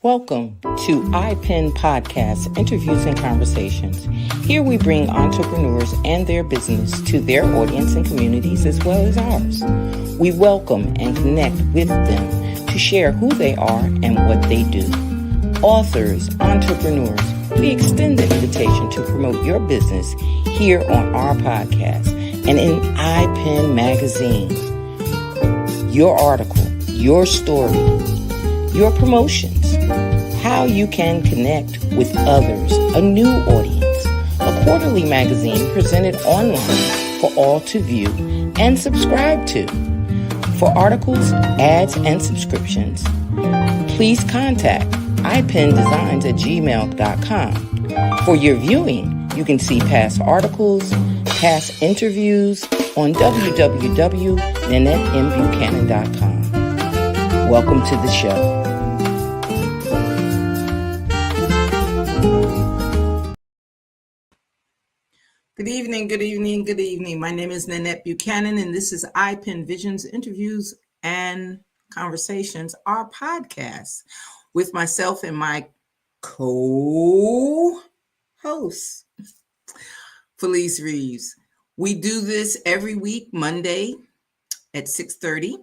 Welcome to iPen Podcast, Interviews and Conversations. Here we bring entrepreneurs and their business to their audience and communities as well as ours. We welcome and connect with them to share who they are and what they do. Authors, entrepreneurs, we extend the invitation to promote your business here on our podcast and in iPen Magazine. Your article, your story, your promotions, how you can connect with others, a new audience, a quarterly magazine presented online for all to view and subscribe to. For articles, ads, and subscriptions, please contact ipendesigns@gmail.com. For your viewing, you can see past articles, past interviews on www.nanettembuchanan.com. Welcome to the show. Good evening, good evening, good evening. My name is Nanette Buchanan, and this is iPen Visions, Interviews, and Conversations, our podcast, with myself and my co-host, Felice Reeves. We do this every week, Monday at 6:30,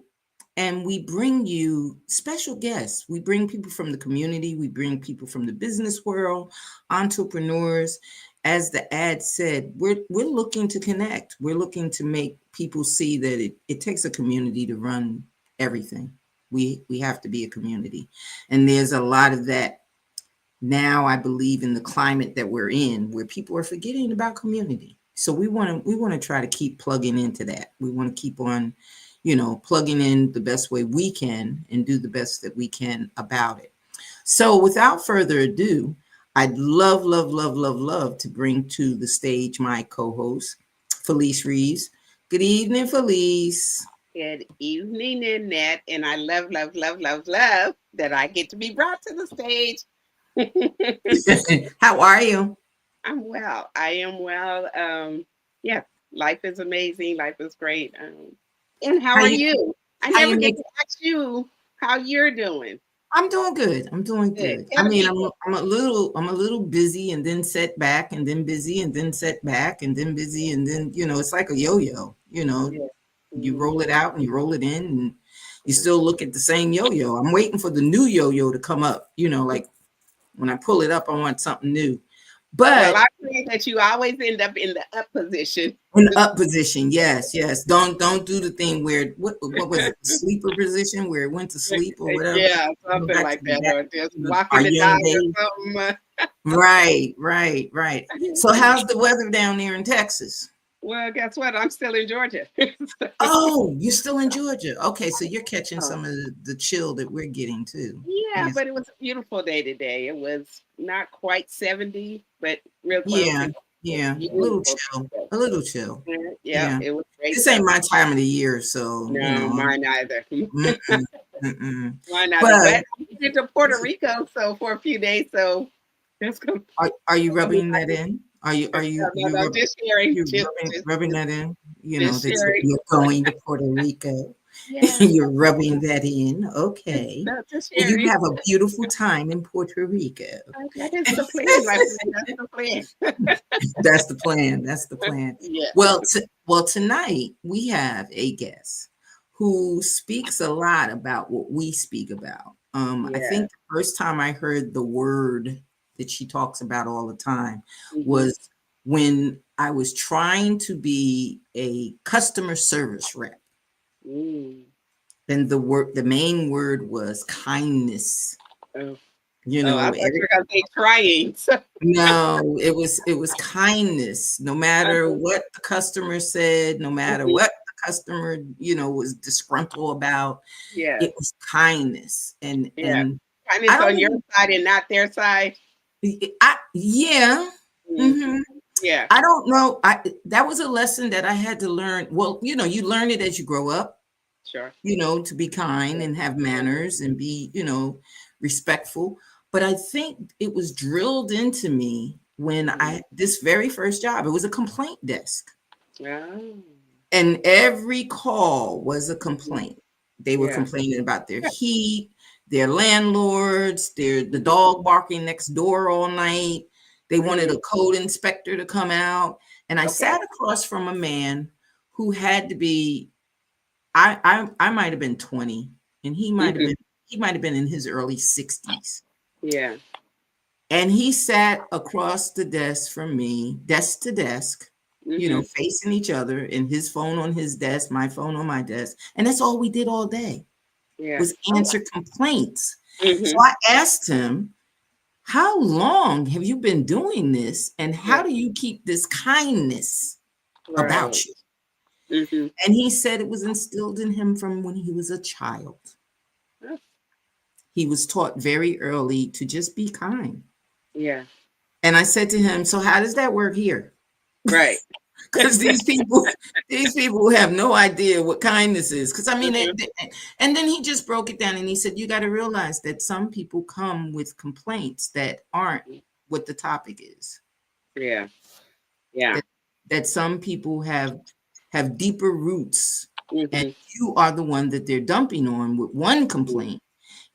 and we bring you special guests. We bring people from the community. We bring people from the business world, entrepreneurs. As the ad said, we're looking to connect. We're looking to make people see that it takes a community to run everything. We have to be a community. And there's a lot of that now, I believe, in the climate that we're in, where people are forgetting about community. So we want to try to keep plugging into that. We want to keep on, plugging in the best way we can and do the best that we can about it. So without further ado, I'd love to bring to the stage my co-host, Felice Reeves. Good evening, Felice. Good evening, Nanette. And I love that I get to be brought to the stage. How are you? I'm well. I am well. Yeah, life is amazing. Life is great. And how are you? I never get to ask you how you're doing. I'm doing good. I mean, I'm a little busy and then set back and then busy and then set back and then busy and then, it's like a yo-yo, You roll it out and you roll it in and you still look at the same yo-yo. I'm waiting for the new yo-yo to come up, like when I pull it up, I want something new. But I think that you always end up in the up position. In the up position, yes. Don't do the thing where what was it, the sleeper position where it went to sleep or whatever. Yeah, something like that, or just walking the dog or something. Right. So how's the weather down there in Texas? Well, guess what? I'm still in Georgia. Oh, you're still in Georgia. Okay, so you're catching some of the chill that we're getting too. Yeah, but it was a beautiful day today. It was not quite 70, but real close. Yeah. A little chill. Yeah, it was great. This ain't my time of the year, so no, mine either. Mine either. But we went to Puerto Rico for a few days, so that's good. Are you rubbing that in? Are you just sharing, rubbing that in? That you're going to Puerto Rico. Yeah. You're rubbing that in. Okay. No, well, you have a beautiful time in Puerto Rico. That is the plan, my friend. That's the plan. That's the plan. Yeah. Well, tonight we have a guest who speaks a lot about what we speak about. I think the first time I heard the word that she talks about all the time was when I was trying to be a customer service rep. And the main word was kindness. Oh. I thought you were gonna say trying. No, it was kindness. No matter what the customer said, no matter what the customer, was disgruntled about, it was kindness. And kindness on your side and not their side. Yeah. Mm-hmm. Yeah. I don't know. That was a lesson that I had to learn. Well, you learn it as you grow up. Sure. To be kind and have manners and be, respectful. But I think it was drilled into me when this very first job, it was a complaint desk. Oh. And every call was a complaint. They were complaining about their heat. They're landlords. They're the dog barking next door all night. They wanted Mhm. a code inspector to come out. And I Okay. sat across from a man who had to be, I might have been 20, and Mhm. he might have been in his early 60s. Yeah. And he sat across the desk from me, desk to desk, Mhm. facing each other, and his phone on his desk, my phone on my desk. And that's all we did all day Yeah. was Oh, answer complaints. So mhm. I asked him, how long have you been doing this? And how Yeah. do you keep this kindness about Right. you? Mhm. And he said it was instilled in him from when he was a child. Oh, He was taught very early to just be kind. yeah. And I said to him, so how does that work here? Right. Because these people have no idea what kindness is. Because I mean, Mhm. and then he just broke it down and he said, you got to realize that some people come with complaints that aren't what the topic is. Yeah. Yeah. That that some people have deeper roots, and Mhm. you are the one that they're dumping on with one complaint.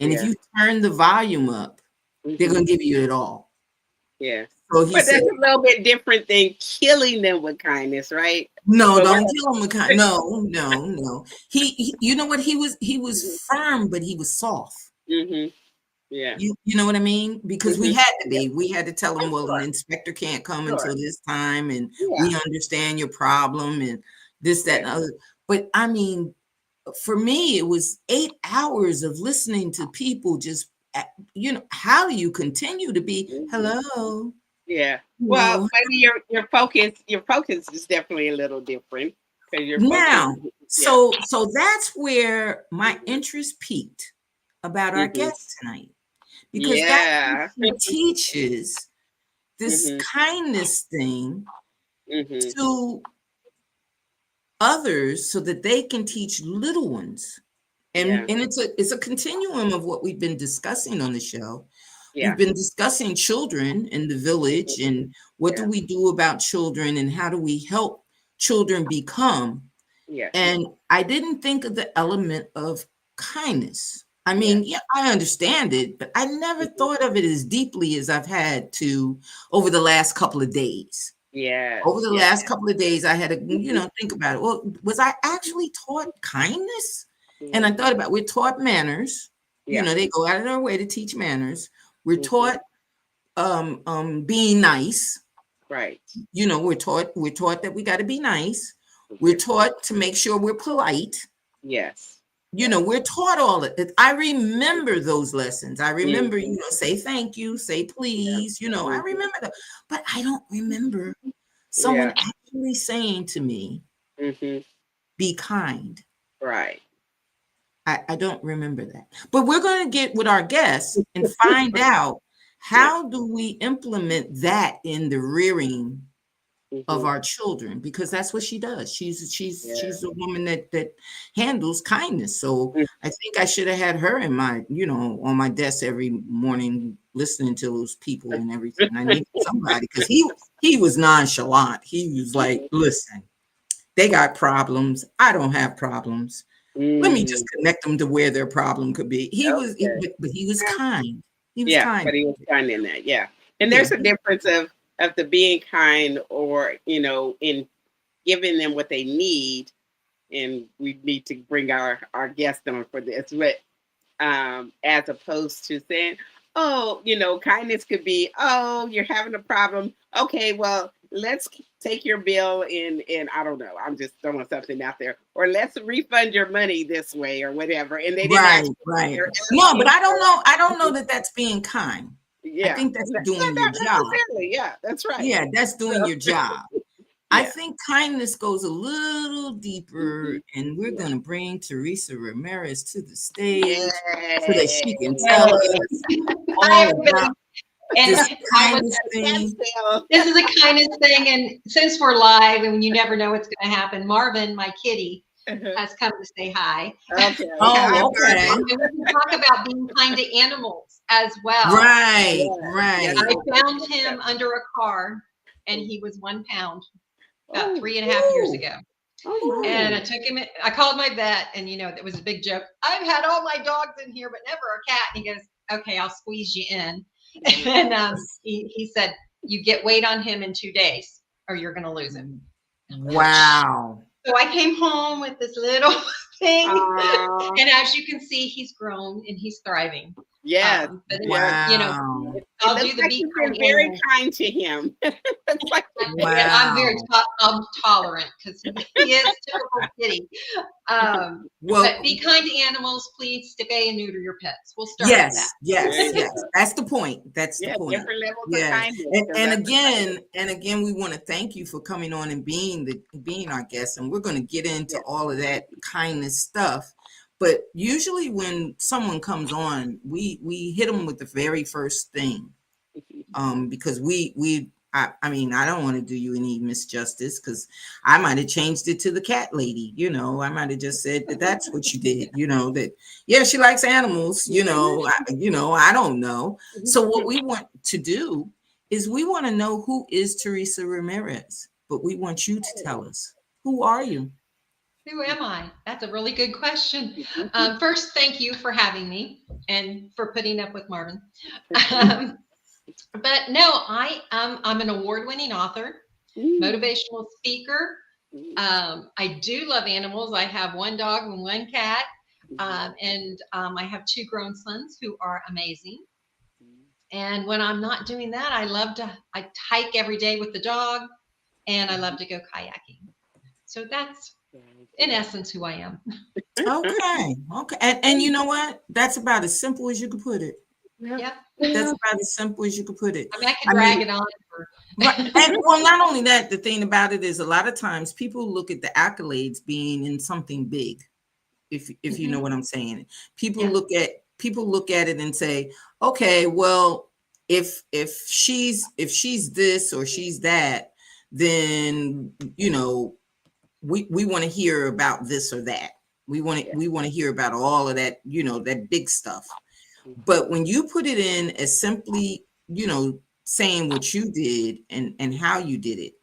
And if Yeah. you turn the volume up, they're Mhm. gonna give you it all. Yeah. So he But said, that's a little bit different than killing them with kindness, right? no, But don't we're kill him with kind. No, no, no. You know what? He was Mhm. firm, but he was soft. Mhm. Yeah. You know what I mean? Because we Mhm. had to Yeah. be. We had to tell him, Oh, well, an sure. inspector can't come Sure. until this time, and Yeah. we understand your problem, and this, that, Yeah. and other. But I mean, for me, it was 8 hours of listening to people just, how do you continue to be, Mhm. hello, Yeah. Well, hello. maybe your focus is definitely a little different because your focus. Now, Yeah. so that's where my Mhm. interest peaked about our Mhm. guest tonight, because that's what Yeah. she teaches, this Mhm. kindness thing Mhm. to others so that they can teach little ones. And Yeah. it's a continuum of what we've been discussing on the show. We've Yeah. been discussing children in the Mhm. village and what do Yeah. we do about children and how do we help children become. Yes. And I didn't think of the element of kindness. I Yes. mean, yeah, I understand it, but I never Mhm. thought of it as deeply as I've had to over the last couple of days. Over Yes. the Yes. last couple of days, I had to, Mhm. think about it. Well, was I actually taught kindness? And I Mhm. thought about, we're taught manners. Yeah. They go out of their way to teach manners. We're Mhm. taught being nice. Right. We're taught that we got to be nice. We're Yeah. taught to make sure we're polite. Yes. Yes. We're taught all of it. I remember those lessons. I remember, Mhm. say thank you, say Yeah. please, I Mhm. remember that. But I don't remember someone Yeah. actually saying to me, Mhm. be kind. Right. I don't remember that. But we're going to get with our guests and find out Yeah. how do we implement that in the rearing of Mhm. our children, because that's what she does. She's Yeah. a woman that handles kindness. So Mm. I think I should have had her in my, on my desk every morning listening to those people and everything. I need somebody because he was nonchalant. He was like, listen, they got problems. I don't have problems. Let me Mm. just connect them to where their problem could be. Okay. But he was kind. He was Yeah, kind. but he was kind in that. Yeah. And Yeah. there's a difference of the being kind or, in giving them what they need. And we need to bring our guest on for this. But as opposed to saying, oh, kindness could be, oh, you're having a problem. Okay, well, let's take your bill and I don't know, I'm just throwing something out there, or let's refund your money this way or whatever. And they didn't Right, actually, right. they're No, but asking I don't for, know. I don't know that that's being kind. I yeah, think that's doing your not job. necessarily. Yeah, that's right. Yeah, that's doing So, your job. I yeah. think kindness goes a little deeper, Mhm. and we're Yeah. going to bring Teresa Ramirez to the stage so that Yay. she can tell Well, us hi all about everybody. And this I was kindness Yes, thing. Bill. this is a kindness thing, and since we're live and you never know what's going to happen, Marvin, my kitty, has come to say hi. Okay. Hi, Oh, okay. Marvin. And we can talk about being kind to animals as well. Right, Yeah. Yes. right. I found Yes. him under a car, and he was 1 pound about Oh, 3.5 years Ooh, ago. Oh And my. I took him, I called my vet, and it was a big joke. I've had all my dogs in here, but never a cat. And he goes, okay, I'll squeeze you in. And he said, you get weight on him in 2 days or you're going to lose him. Wow. So I came home with this little thing. Aw. And as you can see, he's grown and he's thriving. Yes. But Wow. I'll It do looks the like be you've been kind very animal. kind to him. It's like, I'm very Wow. I'm tolerant because he is typical kitty. Well, But be kind to animals. Please spay and neuter your pets. We'll start with that. yes. That's the point. That's the yeah, point. different levels of Yes. kindness. And, 'cause and that's again, we want to thank you for coming on and being our guest. And we're going to get into all of that kindness stuff. But usually when someone comes on, we hit them with the very first thing. Because I mean, I don't want to do you any misjustice because I might have changed it to the cat lady. I might have just said that that's what you did. That she likes animals. I don't know. So what we want to do is we want to know who is Teresa Ramirez, but we want you to tell us, who are you? Who am I? That's a really good question. First, thank you for having me and for putting up with Marvin. But no, I'm an award-winning author, motivational speaker. I do love animals. I have one dog and one cat, and I have 2 grown sons who are amazing. And when I'm not doing that, I hike every day with the dog, and I love to go kayaking. So that's in essence who I am. Okay. And you know what? That's about as simple as you could put it. Yep. That's about as simple as you could put it. I mean, I could drag it on. Right. And well, not only that, the thing about it is a lot of times people look at the accolades being in something big. If you know what I'm saying. People look at it and say, okay, well, if she's this or she's that, then we want to hear about this or that. We want to hear about all of that, that big stuff. But when you put it in as simply, saying what you did and how you did it,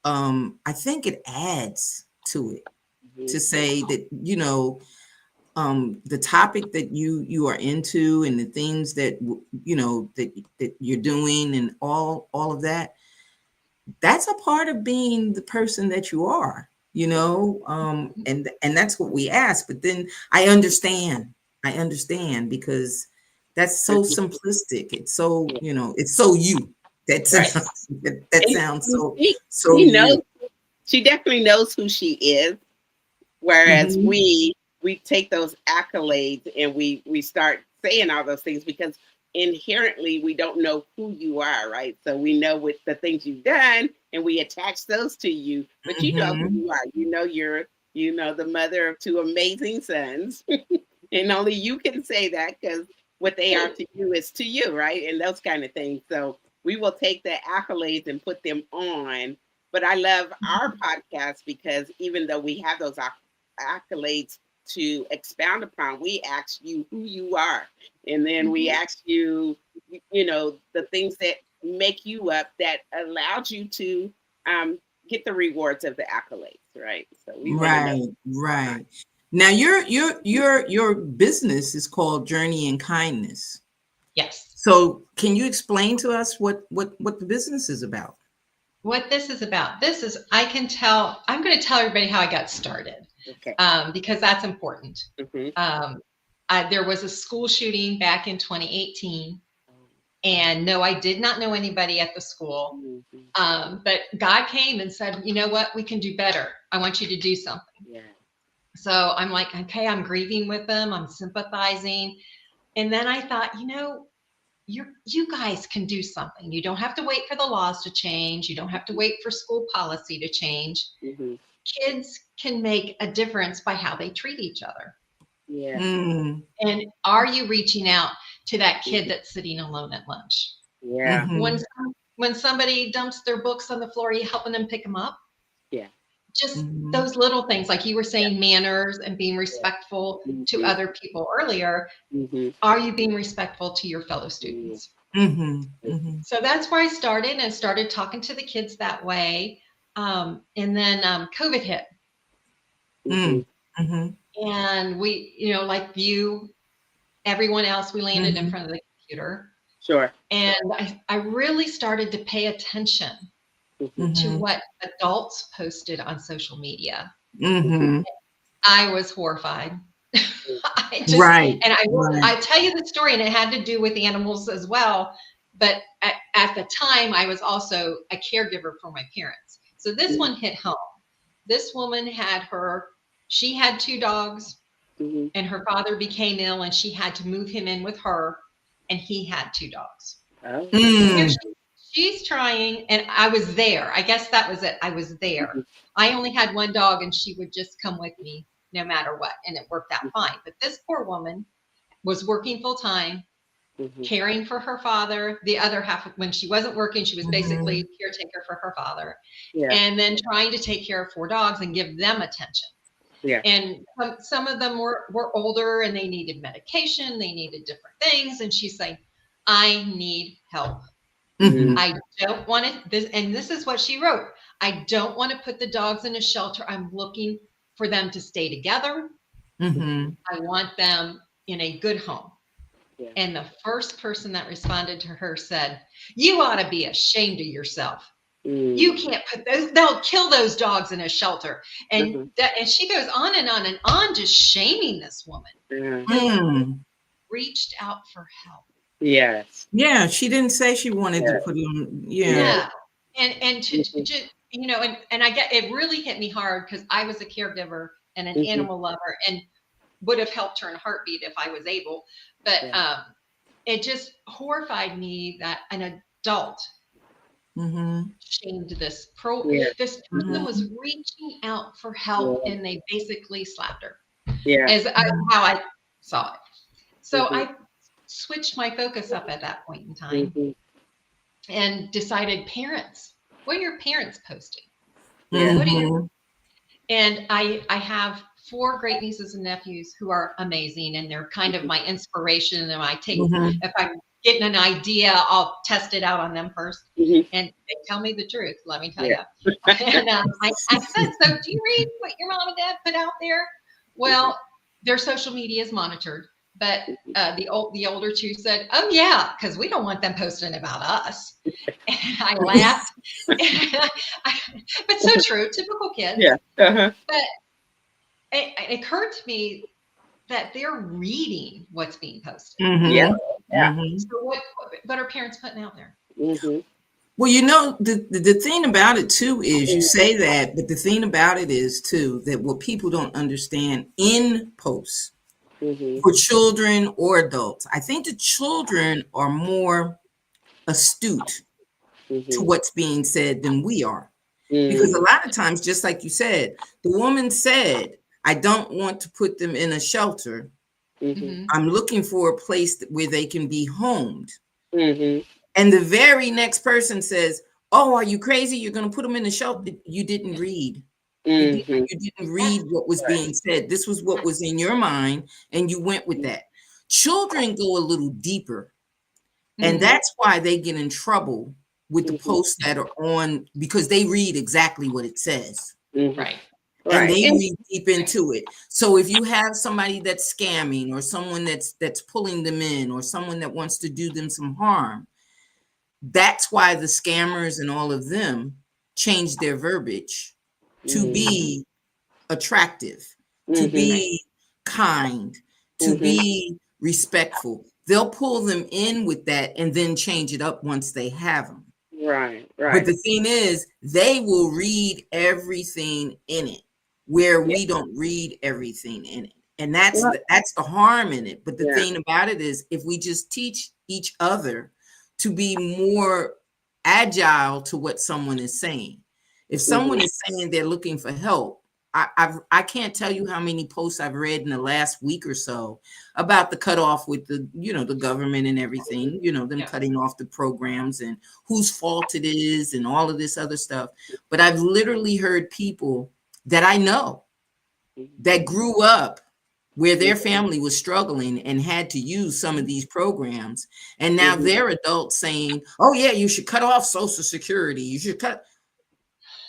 I think it adds to it to say that, the topic that you are into and the things that, that you're doing and all of that, that's a part of being the person that you are, and that's what we ask. But then I understand because that's so simplistic. It's so, it's so you. That sounds so she knows, you. she definitely knows who she is. Whereas we take those accolades and we start saying all those things because inherently we don't know who you are, right? So we know what the things you've done and we attach those to you, but you know who you are. You're the mother of 2 amazing sons. And only you can say that because what they are to you is to you, right? And those kind of things. So we will take the accolades and put them on. But I love our podcast because even though we have those accolades to expound upon, we ask you who you are. And then we ask you, the things that make you up that allowed you to get the rewards of the accolades, right? So we right. Now your business is called Journey in Kindness. Yes. So can you explain to us what the business is about? What this is about. I'm going to tell everybody how I got started. Okay. Because that's important. There was a school shooting back in 2018. And no, I did not know anybody at the school. But God came and said, you know what? We can do better. I want you to do something. Yeah. So I'm like, okay, I'm grieving with them. I'm sympathizing. And then I thought, you guys can do something. You don't have to wait for the laws to change. You don't have to wait for school policy to change. Kids can make a difference by how they treat each other. Yeah. And are you reaching out to that kid that's sitting alone at lunch? Yeah. When somebody dumps their books on the floor, are you helping them pick them up? Yeah. Just those little things, like you were saying, manners and being respectful to other people earlier. Are you being respectful to your fellow students? So that's where I started talking to the kids that way. And then COVID hit. Mhm. Mhm. And we, like you, everyone else, we landed in Mhm. front of the computer. Sure. And I really started to pay attention Mhm. to Mhm. what adults posted on social media. Mhm. Mhm. I was horrified. I just, Right. and Right. I tell you the story, and it had to do with animals as well. But at the time, I was also a caregiver for my parents. So this Mhm. one hit home. This woman she had two dogs, Mhm. and her father became ill, and she had to move him in with her, and he had two dogs. Oh. So here Mm. she's trying, and I was there. I guess that was it. I was there. Mhm. I only had one dog, and she would just come with me no matter what, and it worked out fine. But this poor woman was working full time, Mhm. caring for her father. The other half, when she wasn't working, she was basically Mhm. caretaker for her father, Yeah. and then trying to take care of four dogs and give them attention. Yeah. And some of them were older, and they needed medication, they needed different things, and she's saying, I need help. Mhm. Mhm. I don't want to and this is what she wrote. I don't want to put the dogs in a shelter. I'm looking for them to stay together. Mhm. I want them in a good home. Yeah. And the first person that responded to her said, you ought to be ashamed of yourself. You Mm. can't put they'll kill those dogs in a shelter. And Mhm. and she goes on and on and on, just shaming this woman. Yeah. This woman Mm. reached out for help. Yes. Yeah, she didn't say she wanted to Yeah. put him. Yeah. Yeah. No. And to Mhm. just, and I get it really hit me hard because I was a caregiver and an Mhm. animal lover and would have helped her in a heartbeat if I was able. But Yeah. it just horrified me that an adult Mhm. shamed Yeah. this person Mhm. was Mhm. reaching out for help Yeah. and they basically slapped her, Yeah. Mhm. how I saw it. So Mhm. I switched my focus up at that point in time Mhm. and decided, parents, what are your parents posting? Yeah. What are your Mhm. And I have four great nieces and nephews who are amazing, and they're kind of my inspiration. And Mhm. if I'm getting an idea, I'll test it out on them first, Mhm. and they tell me the truth. Let me tell Yeah. you. And I said, so do you read what your mom and dad put out there? Mhm. Well, their social media is monitored, but the older two said, oh yeah, because we don't want them posting about us. And I laughed. But so true, typical kids. Yeah. Uh-huh. But it occurred to me that they're reading what's being posted. Yeah. Mhm. Yeah. Mhm. So what are parents putting out there? Mhm. Well, the thing about it too is you Mhm. say that, but the thing about it is too that what people don't understand in posts Mhm. for children or adults, I think the children are more astute to Mhm. what's being said than we are. Because a Mm. lot of times, just like you said, the woman said, I don't want to put them in a shelter. Mhm. Hmm. I'm looking for a place where they can be homed. Mhm. And the very next person says, oh, are you crazy? You're going to put them in a shelter. You didn't read. Mhm. You didn't read That's what was Right. being said. This was what was in your mind, and you went with that. Children go a little deeper, and hmm that's why they get in trouble with the Mhm. posts that are on because they read exactly what it says. Mhm. right. And Right. they And read deep into it. So if you have somebody that's scamming or someone that's pulling them in or someone that wants to do them some harm, that's why the scammers and all of them change their verbiage to mm. be attractive, to Mhm. Right. be kind, to Mhm. be respectful. They'll pull them in with that and then change it up once they have them. Right. But Right. the thing is, they will read everything in it where Yeah. we don't read everything in it. And Well, that's the harm in it. But the yeah. thing about it is if we just teach each other to be more agile to what someone is saying. If someone Mhm. is saying they're looking for help, I can't tell you how many posts I've read in the last week or so about the cutoff with the government and everything, them Yeah. cutting off the programs and whose fault it is and all of this other stuff. But I've literally heard people that I know that grew up where their Mhm. family was struggling and had to use some of these programs. And now Mhm. they're adults saying, oh, yeah, you should cut off Social Security. You should cut.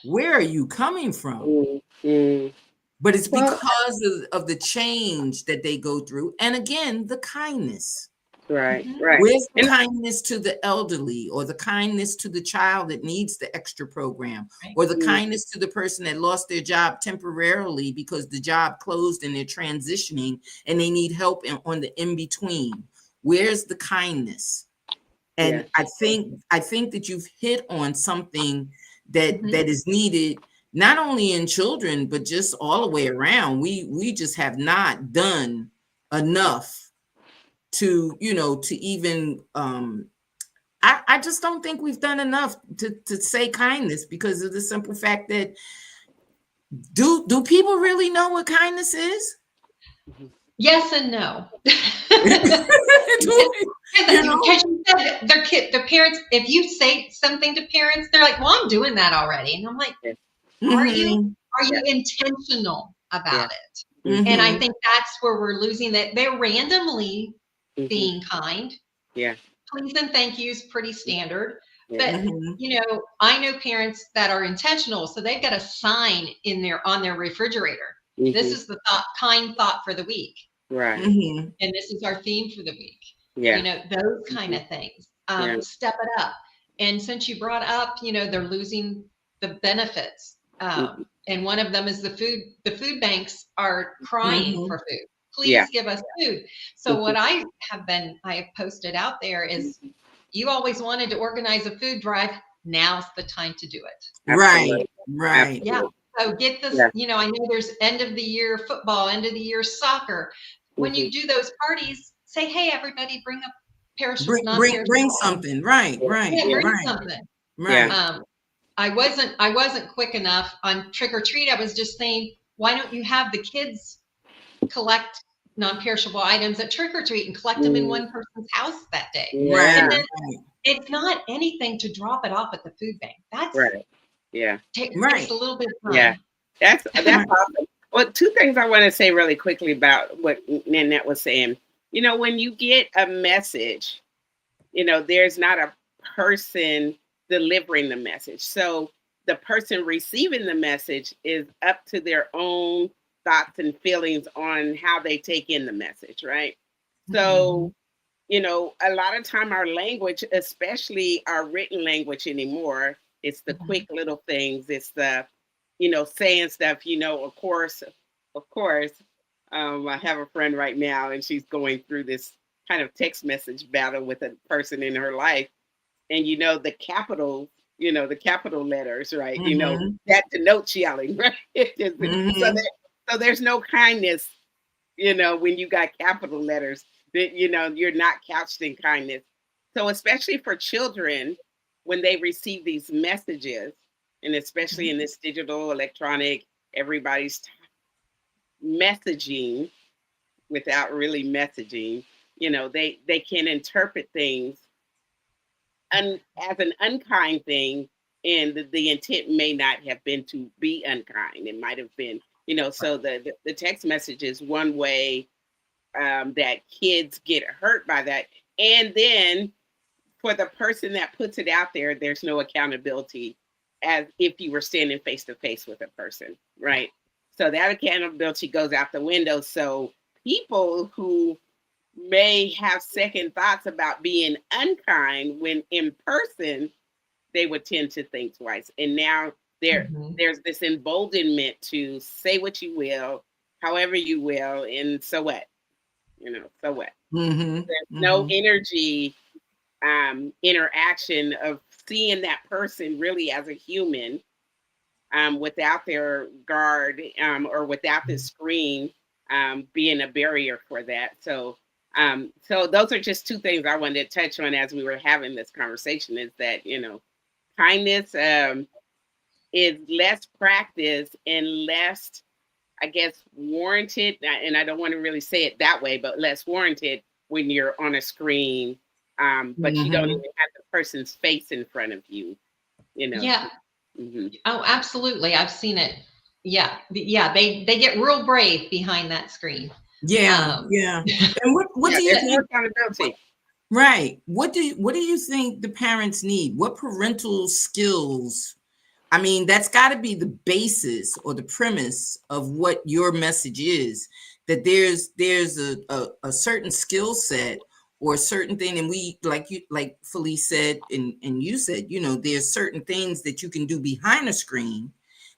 Where are you coming from? Mhm. Mhm. but it's Well, because of the change that they go through. And again, the kindness. right, Mhm. right. Where's the And kindness to the elderly, or the kindness to the child that needs the extra program, Right. or the mm, kindness to the person that lost their job temporarily because the job closed and they're transitioning and they need help on the in between? Where's the kindness? yeah. And I think that you've hit on something that Mhm. is needed, not only in children but just all the way around. We just have not done enough to, to even I just don't think we've done enough to say kindness, because of the simple fact that, do people really know what kindness is? Mhm. Yes and no. Do you know? Because you said their parents, if you say something to parents, they're like, "Well, I'm doing that already," and I'm like, Yeah, "Are you? Mhm, Are yeah, you intentional yeah. about it?" And I Mhm, mhm, think that's where we're losing that. They're randomly mhm, being kind. yeah, Please and thank you is pretty standard. yeah. But mhm, I know parents that are intentional, so they've got a sign on their refrigerator. This Mhm, is the kind thought for the week, right. mhm, and this is our theme for the week. Yeah. Those kind Mhm, of things. yeah. Step it up. And since you brought up, they're losing the benefits. Mhm, And one of them is the food. The food banks are crying mhm, for food. yeah. Please give us food. So Mhm, what I have posted out there is, mhm. you always wanted to organize a food drive. Now's the time to do it. right, Absolutely. right, Yeah. Absolutely. So get this, Yeah. I know there's end of the year football, end of the year soccer. When Mhm, you do those parties, say, hey, everybody, bring a perishable, bring non-perishable item. something, right, yeah, right, Yeah, yeah, bring right, something. yeah. right. Um, I wasn't quick enough on trick or treat. I was just saying, why don't you have the kids collect non-perishable items at trick or treat and collect them in Mhm, one person's house that day? Right, And yeah. then it's not anything to drop it off at the food bank. Right. Yeah. Takes right, a little bit of Yeah. time. That's right. awesome. Well, two things I want to say really quickly about what Nanette was saying. When you get a message, there's not a person delivering the message. So the person receiving the message is up to their own thoughts and feelings on how they take in the message, right? So, Mhm, a lot of time our language, especially our written language anymore, it's the Mhm. quick little things. It's the, saying stuff, of course. I have a friend right now and she's going through this kind of text message battle with a person in her life. And the capital letters, right? mhm, That denotes yelling, right? So mhm, so there's no kindness, when you got capital letters, that you're not couched in kindness. So especially for children, when they receive these messages, and especially in this digital electronic, everybody's messaging without really messaging, they can interpret things as an unkind thing, and the intent may not have been to be unkind. It might have been, so the text message is one way that kids get hurt by that. And then for the person that puts it out there, there's no accountability as if you were standing face to face with a person, right? So that accountability goes out the window. So people who may have second thoughts about being unkind when in person, they would tend to think twice. And now Mhm. there's this emboldenment to say what you will, however you will, and so what? So what? mhm, There's no mhm, energy, interaction of seeing that person really as a human, without their guard, or without the screen, being a barrier for that. So those are just two things I wanted to touch on as we were having this conversation. Is that kindness, is less practice and less, I guess, warranted. And I don't want to really say it that way, but less warranted when you're on a screen, but you don't even mhm. have the person's face in front of you. You know. Yeah. Hmm. Oh, absolutely. I've seen it. Yeah. Yeah. They get real brave behind that screen. Yeah, Um, yeah. And what Yeah, do you there's no think? accountability. Right. What do you think the parents need? What parental skills I mean, that's got to be the basis or the premise of what your message is, that there's a certain skill set or a certain thing. And we, like Felice said, and you said, there's certain things that you can do behind a screen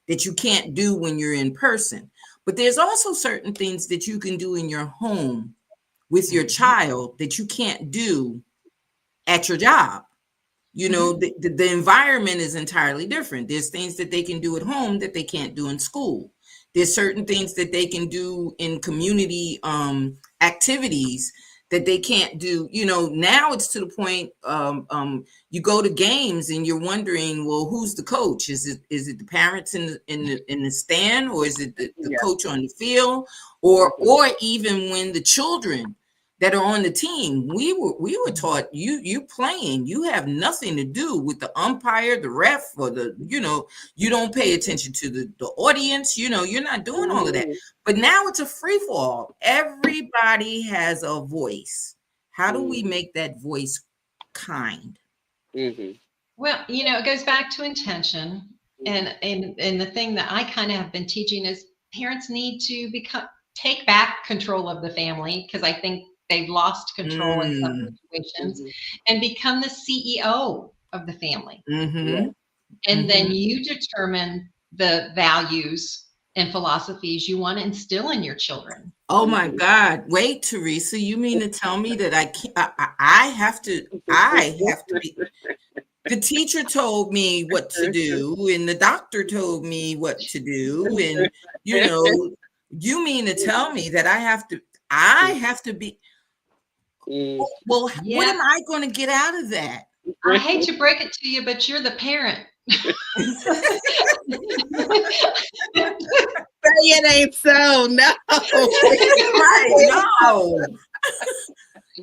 that you can't do when you're in person. But there's also certain things that you can do in your home with your child that you can't do at your job. The environment is entirely different. There's things that they can do at home that they can't do in school. There's certain things that they can do in community activities that they can't do. Now it's to the point, you go to games and you're wondering, well, who's the coach? Is it the parents in the stand, or is it the coach on the field, or even when the children that are on the team, we were taught you playing, you have nothing to do with the umpire, the ref, or you don't pay attention to the audience, you're not doing all of that. But now it's a free for all. Everybody has a voice. How do we make that voice kind? Well, it goes back to intention, and the thing that I kind of have been teaching is parents need to take back control of the family, because I think they've lost control in some situations, and become the CEO of the family. And then you determine the values and philosophies you want to instill in your children. Oh my God! Wait, Teresa, you mean to tell me that I can't? I have to be. The teacher told me what to do, and the doctor told me what to do, and you mean to tell me that I have to be? Well, Yeah. What am I going to get out of that? I hate to break it to you, but you're the parent. It ain't so. No. Right, no.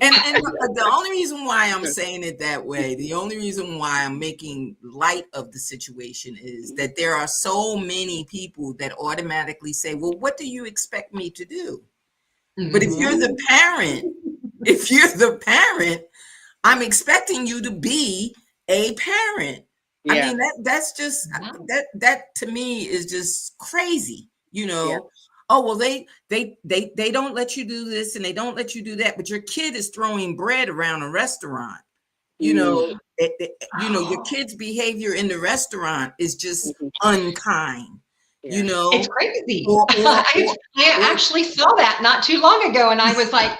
And the only reason why I'm saying it that way, the only reason why I'm making light of the situation is that there are so many people that automatically say, well, what do you expect me to do? But if you're the parent, I'm expecting you to be a parent. I mean, that's just, that to me is just crazy, Oh, well, they don't let you do this and they don't let you do that, but your kid is throwing bread around a restaurant. Your kid's behavior in the restaurant is just unkind. It's crazy. I actually saw that not too long ago, and I was like,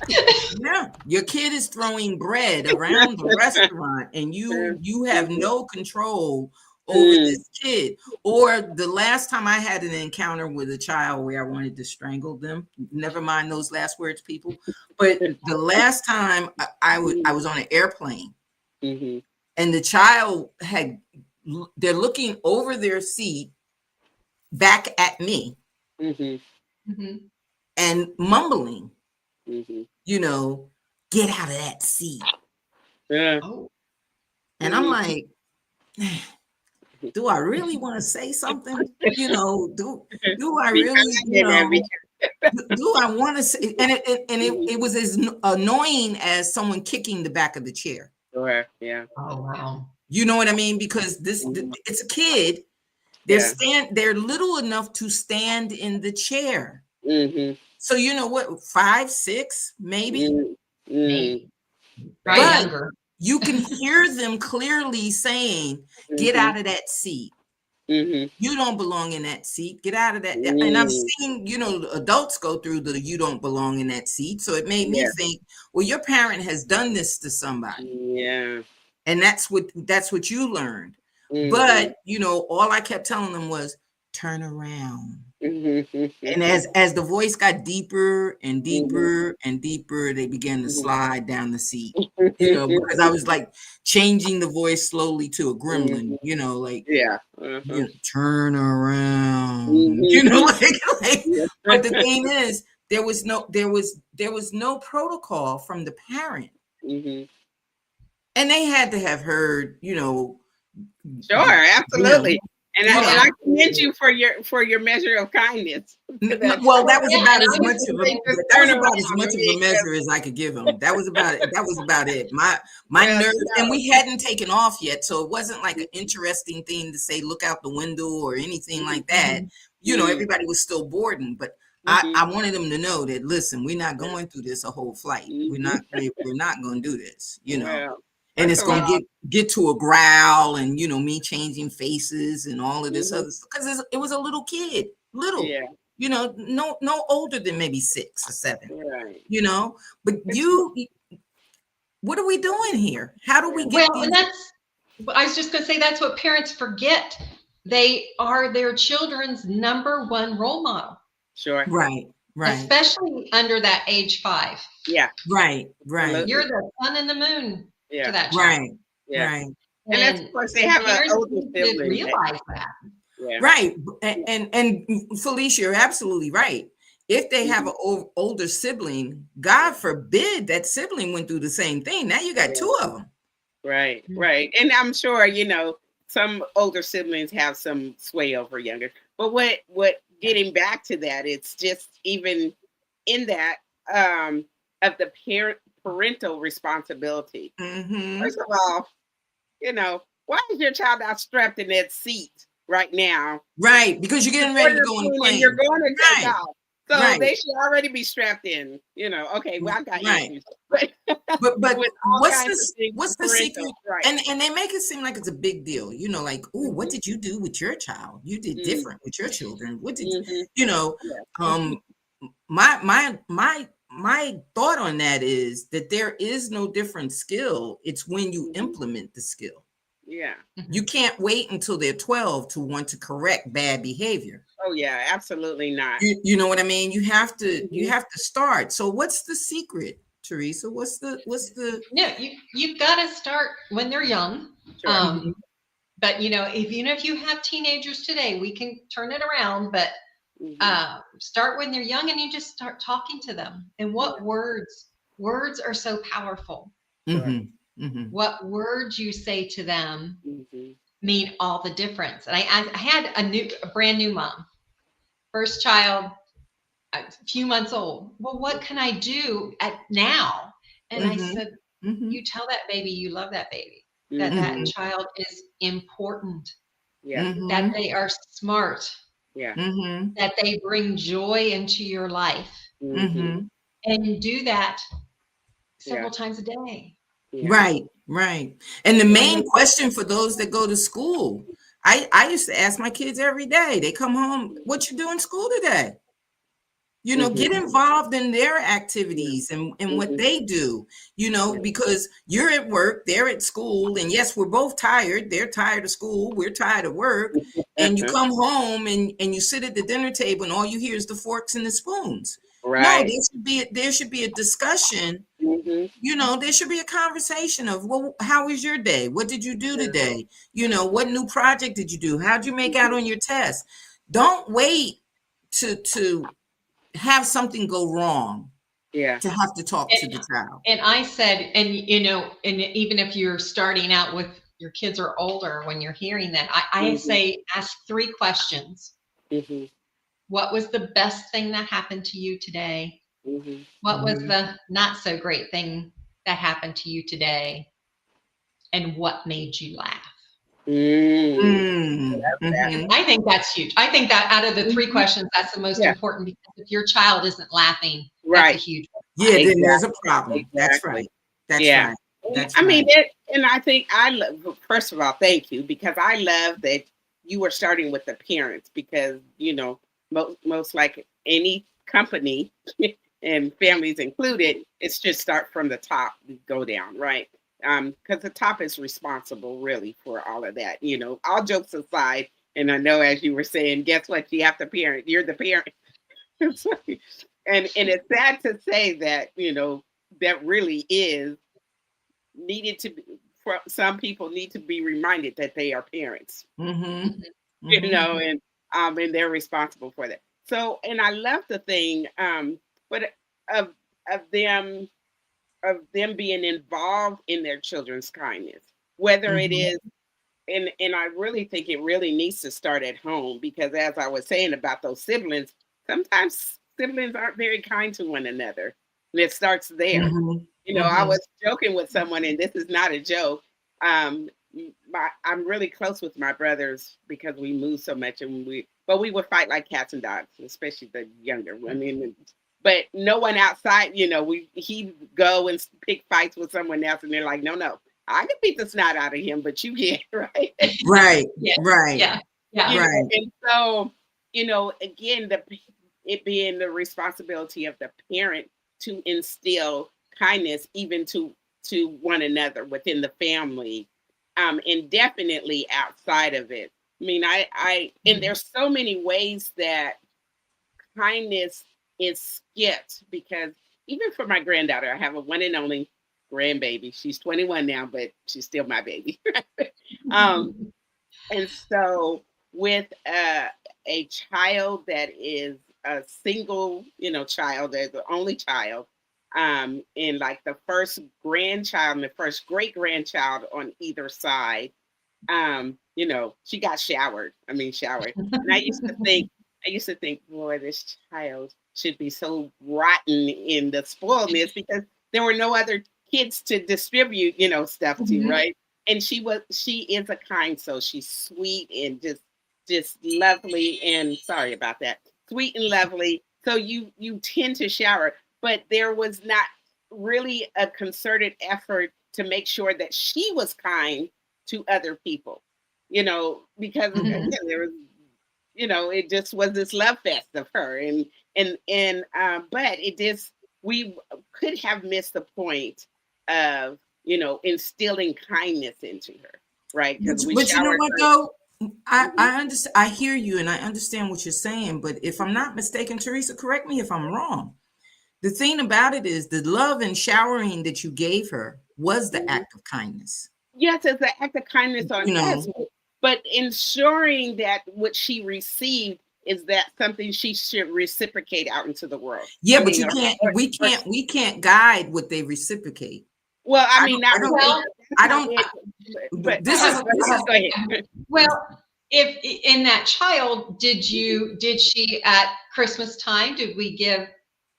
yeah, your kid is throwing bread around the restaurant, and you have no control over this kid. Or the last time I had an encounter with a child where I wanted to strangle them, never mind those last words, people, but the last time I was on an airplane, and the child they're looking over their seat back at me, and mumbling, get out of that seat. And I'm like, do I really want to say something? Do I really, do I want to say? And it was as annoying as someone kicking the back of the chair. Sure. Yeah. Oh wow. You know what I mean? Because it's a kid. They're little enough to stand in the chair. So what, 5, 6, maybe. Maybe. But younger. You can hear them clearly saying, get out of that seat. You don't belong in that seat. Get out of that. And I've seen, adults go through the you don't belong in that seat. So it made me think, well, your parent has done this to somebody. Yeah. And that's what you learned. But, all I kept telling them was, turn around. And as the voice got deeper and deeper and deeper, they began to slide down the seat, because I was like changing the voice slowly to a gremlin, turn around, but the thing is, there was no protocol from the parent. And they had to have heard, sure, absolutely. And You I know, commend you for your measure of kindness. well, that was Yeah, about and as I much was of a like, that was about as much of a measure as I could give him. That was about it. That was about it. My Well, nerves, you and know. we hadn't taken off yet, so it wasn't like an interesting thing to say, look out the window or anything like that. You know, everybody was still boarding, but I wanted them to know that, listen, we're not going through this a whole flight. We're not going to do this. You know. Well, And first it's of going all, to get to a growl, and you know, me changing faces and all of this other stuff, because it was a little kid, little, yeah, you know, no older than maybe 6 or 7, right. you know. But what are we doing here? How do we get well, and these? I was just going to say that's what parents forget. They are their children's number one role model, Sure. Right, especially under that age 5. Yeah. right, You're the sun and the moon Yeah. to that child. right, Yeah. right, And that's, of course, they have an parents older need to sibling. realize that. Yeah. right. And Felicia, you're absolutely right. If they have an older sibling, God forbid that sibling went through the same thing. Now you got 2 of them. Right. Right. And I'm sure, some older siblings have some sway over younger. But what getting back to that, it's just even in that of the parental responsibility. First of all, why is your child not strapped in that seat right now? Right, because you're getting ready to go on the And you're plane. going to take Right, off. So right, they should already be strapped in. Okay, well, I got right. issues. But With all kinds of things what's the parental, secret? right. And they make it seem like it's a big deal, you know, like, oh, what did you do with your child? You did different with your children. What did you know? Yeah. My thought on that is that there is no different skill. It's when you implement the skill. Yeah. You can't wait until they're 12 to want to correct bad behavior. Oh yeah, absolutely not. You know what I mean? You have to start. So what's the secret, Teresa? What's the No, you've got to start when they're young. Sure. But if you have teenagers today, we can turn it around. But start when they're young, and you just start talking to them. And what words are so powerful. Sure. What words you say to them Mhm. mean all the difference. And I had a brand new mom, first child, a few months old. Well, what can I do now? And I said, you tell that baby you love that baby, that child is important, Yeah. that they are smart, Yeah. that they bring joy into your life. Mhm. And do that several Yeah. times a day. Yeah. Right. And the main question for those that go to school, I used to ask my kids every day. They come home, what you do in school today? You know, get involved in their activities and what they do, you know, because you're at work, they're at school. And yes, we're both tired. They're tired of school. We're tired of work. And you come home and you sit at the dinner table and all you hear is the forks and the spoons. No, Right. there should be a discussion. Mhm. You know, there should be a conversation of, well, how was your day? What did you do today? You know, what new project did you do? How'd you make out on your test? Don't wait to have something go wrong Yeah. to have to talk to the child. And I said, and even if you're starting out with your kids are older, when you're hearing that, I say, ask 3 questions. Mhm. What was the best thing that happened to you today? Mhm. What was the not so great thing that happened to you today? And what made you laugh? I think that's huge. I think that out of the 3 questions, that's the most important, because if your child isn't laughing, that's a Right. huge one. Yeah, then there's a problem. That's Exactly. right. That's Yeah. right. That's I mean, right. and I think I love, first of all, thank you, because I love that you were starting with the parents, because, most like any company and families included, it's just start from the top, go down, right? Because the top is responsible really for all of that, all jokes aside. And I know, as you were saying, guess what? You have to parent. You're the parent. And it's sad to say that, that really is needed to be, for some people need to be reminded that they are parents, and they're responsible for that. So, and I love the thing, but of of them of them being involved in their children's kindness, whether it is and I really think it really needs to start at home, because as I was saying about those siblings, sometimes siblings aren't very kind to one another. And it starts there. Mhm, I mhm, was joking with someone, and this is not a joke. Um, I'm really close with my brothers because we move so much, and but we would fight like cats and dogs, especially the younger one. But no one outside, he'd go and pick fights with someone else, and they're like, no, no, I can beat the snot out of him, but you can't, right? right, Yeah, right, yeah, yeah. right. And so, again, it being the responsibility of the parent to instill kindness even to one another within the family, and definitely outside of it. I mean, and Mhm. there's so many ways that kindness is skipped, because even for my granddaughter, I have a one and only grandbaby. She's 21 now, but she's still my baby. um, and so, with a child that is a single, child, as the only child, and like the first grandchild and the first great grandchild on either side, she got showered. I mean, showered. And I used to think, boy, this child should be so rotten in the spoiledness, because there were no other kids to distribute, stuff to, Mhm. right? And she is a kind soul. She's sweet and just lovely. And sorry about that. Sweet and lovely. So you tend to shower, but there was not really a concerted effort to make sure that she was kind to other people, because again, Mhm. there was, it just was this love fest of her, but it just, we could have missed the point of, instilling kindness into her, right? But, Because we but you know showered what her. though? Mhm. I understand. I hear you, and I understand what you're saying. But if I'm not mistaken, Teresa, correct me if I'm wrong. The thing about it is the love and showering that you gave her was the Mhm. act of kindness. Yes, it's an act of kindness on You us, know, but ensuring that what she received is that something she should reciprocate out into the world. yeah, I but mean, you can't. or, or We can't guide what they reciprocate. well, I I mean, don't. not I don't. really. Well, That's I not don't. it. But I This have is. a, This is. go ahead. well, if in that child, did she at Christmas time, did we give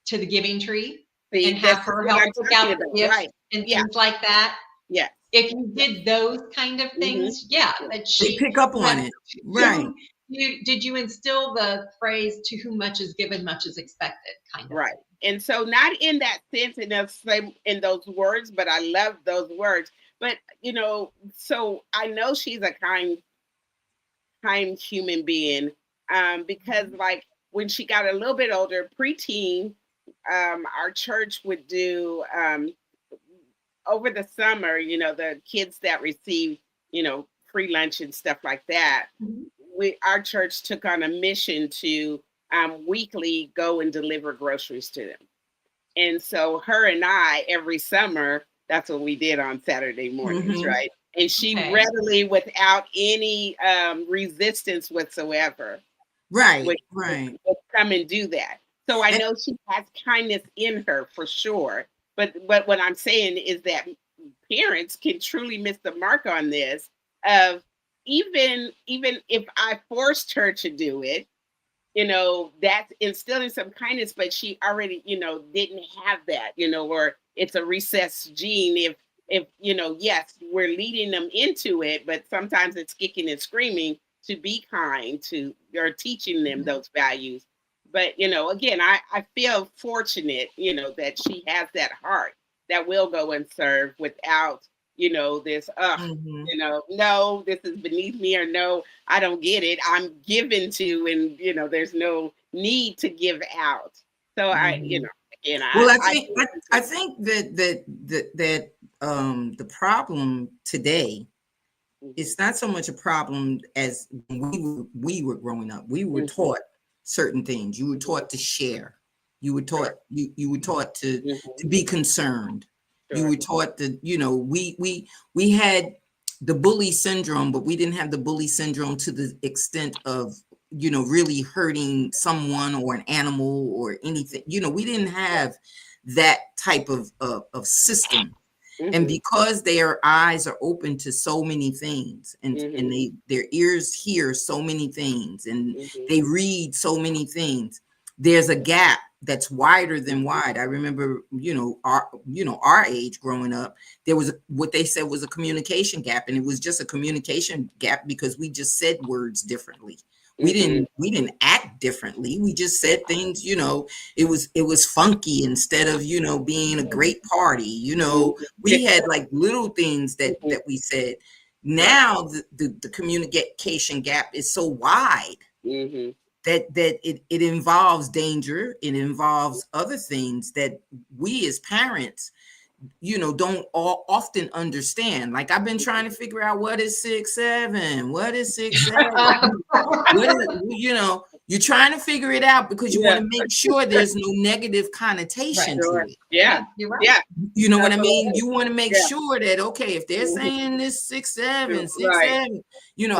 to the giving tree and See, have this is her what help I'm pick talking out the about, gifts right? and Yeah, things like that? yeah, If you yeah. did those kind of Hmm. things, yeah, that They she, pick up on but it, to right? whom did you instill the phrase "to whom much is given, much is expected" kind of Right. thing? And so, not in that sense, in those words, but I love those words. But so I know she's a kind human being, because like when she got a little bit older, preteen, our church would do, over the summer, the kids that receive, free lunch and stuff like that. Mhm. Our church took on a mission to, weekly go and deliver groceries to them. And so her and I, every summer, that's what we did on Saturday mornings, Hmm. right? And she Okay. readily, without any resistance whatsoever, Right. would, would, Right. would come and do that. So I And, know she has kindness in her for sure. But what I'm saying is that parents can truly miss the mark on this, of, even if I forced her to do it, that's instilling some kindness, but she already, didn't have that, or it's a recessed gene. If, yes, we're leading them into it, but sometimes it's kicking and screaming to be kind to, or teaching them those values. But, again, I feel fortunate, that she has that heart that will go and serve without, this, mhm. no, this is beneath me, or no, I don't get it. I'm given to, and there's no need to give out. So Mhm. again, Well, I I think that the problem today, Mhm, it's not so much a problem as when we were growing up. We were mhm, taught certain things. You were mhm, taught to share. You were taught sure, you were taught to mhm, be concerned. You sure, were taught to, we had the bully syndrome, but we didn't have the bully syndrome to the extent of, really hurting someone or an animal or anything. We didn't have that type of system. And because their eyes are open to so many things, and their ears hear so many things, and they read so many things, there's a gap that's wider than wide. I remember, our age growing up, there was what they said was a communication gap, and it was just a communication gap because we just said words differently. We didn't act differently. We just said things, it was funky instead of, being a great party. We had like little things that we said. Now the communication gap is so wide that it involves danger. It involves other things that we as parents, don't often understand. Like I've been trying to figure out what is 6'7", what is 6'7", what is, you're trying to figure it out because you want to make sure there's no negative connotation to it. Yeah, you're right. Yeah. You know what I mean? You want to make sure that, okay, if they're saying this 6'7", 6'7",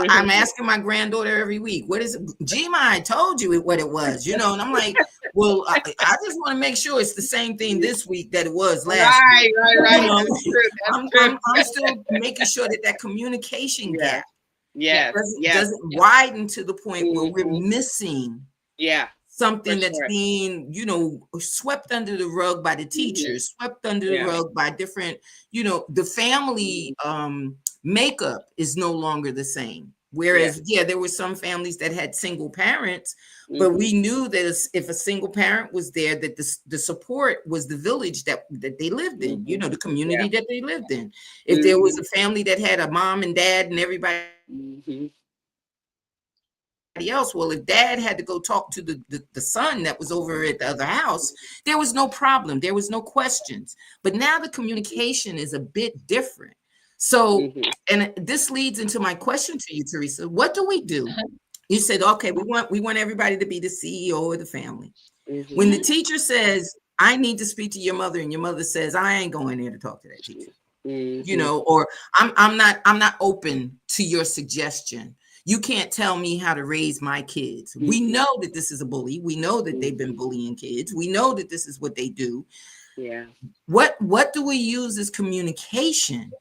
I'm asking my granddaughter every week, what is it? Gma, I told you what it was, and I'm like, well, I just want to make sure it's the same thing this week that it was last week. Right. I'm still making sure that communication gap doesn't widen to the point where we're missing something that's being, swept under the rug by the teachers, swept under the rug by different, the family makeup is no longer the same. Whereas, there were some families that had single parents, but we knew that if a single parent was there, that the support was the village that they lived in, the community that they lived in. If there was a family that had a mom and dad and everybody else, well, if dad had to go talk to the son that was over at the other house, there was no problem. There was no questions. But now the communication is a bit different. So, and this leads into my question to you, Teresa. What do we do? You said, okay, we want everybody to be the CEO of the family. When the teacher says, I need to speak to your mother, and your mother says, I ain't going there to talk to that teacher, or I'm not open to your suggestion. You can't tell me how to raise my kids. We know that this is a bully. We know that they've been bullying kids. We know that this is what they do. Yeah. What do we use as communication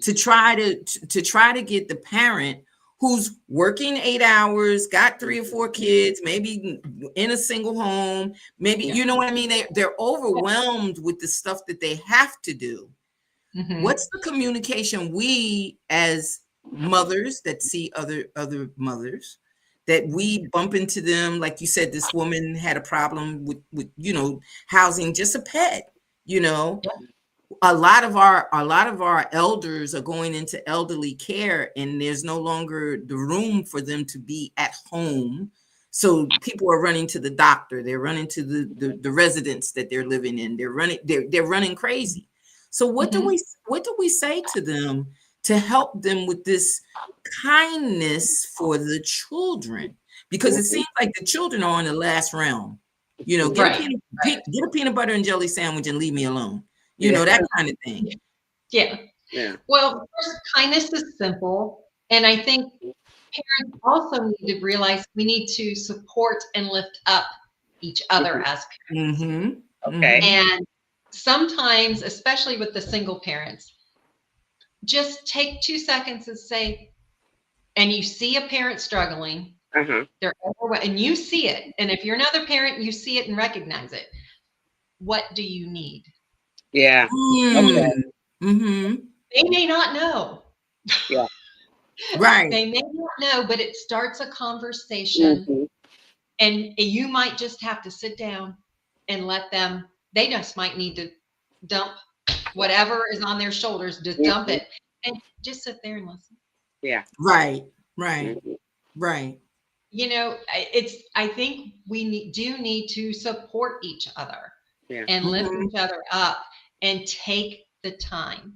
to try to get the parent who's working 8 hours, got 3 or 4 kids, maybe in a single home, maybe, you know what I mean? They're overwhelmed with the stuff that they have to do. What's the communication we as mothers that see other mothers, that we bump into them? Like you said, this woman had a problem with housing just a pet. A lot of our elders are going into elderly care, and there's no longer the room for them to be at home. So people are running to the doctor. They're running to the residence that they're living in. They're running crazy. So what do we say to them to help them with this kindness for the children? Because it seems like the children are on the last realm. Get a peanut butter and jelly sandwich and leave me alone. That kind of thing. Yeah. Well, first, kindness is simple. And I think parents also need to realize we need to support and lift up each other as parents. Okay. And sometimes, especially with the single parents, just take 2 seconds and say, and you see a parent struggling, they're overwhelmed, and you see it. And if you're another parent, you see it and recognize it. What do you need? Yeah. Okay. They may not know. Yeah. Right. They may not know, but it starts a conversation, and you might just have to sit down and let them. They just might need to dump whatever is on their shoulders, just dump it, and just sit there and listen. Yeah. Right. I think we do need to support each other and lift each other up and take the time.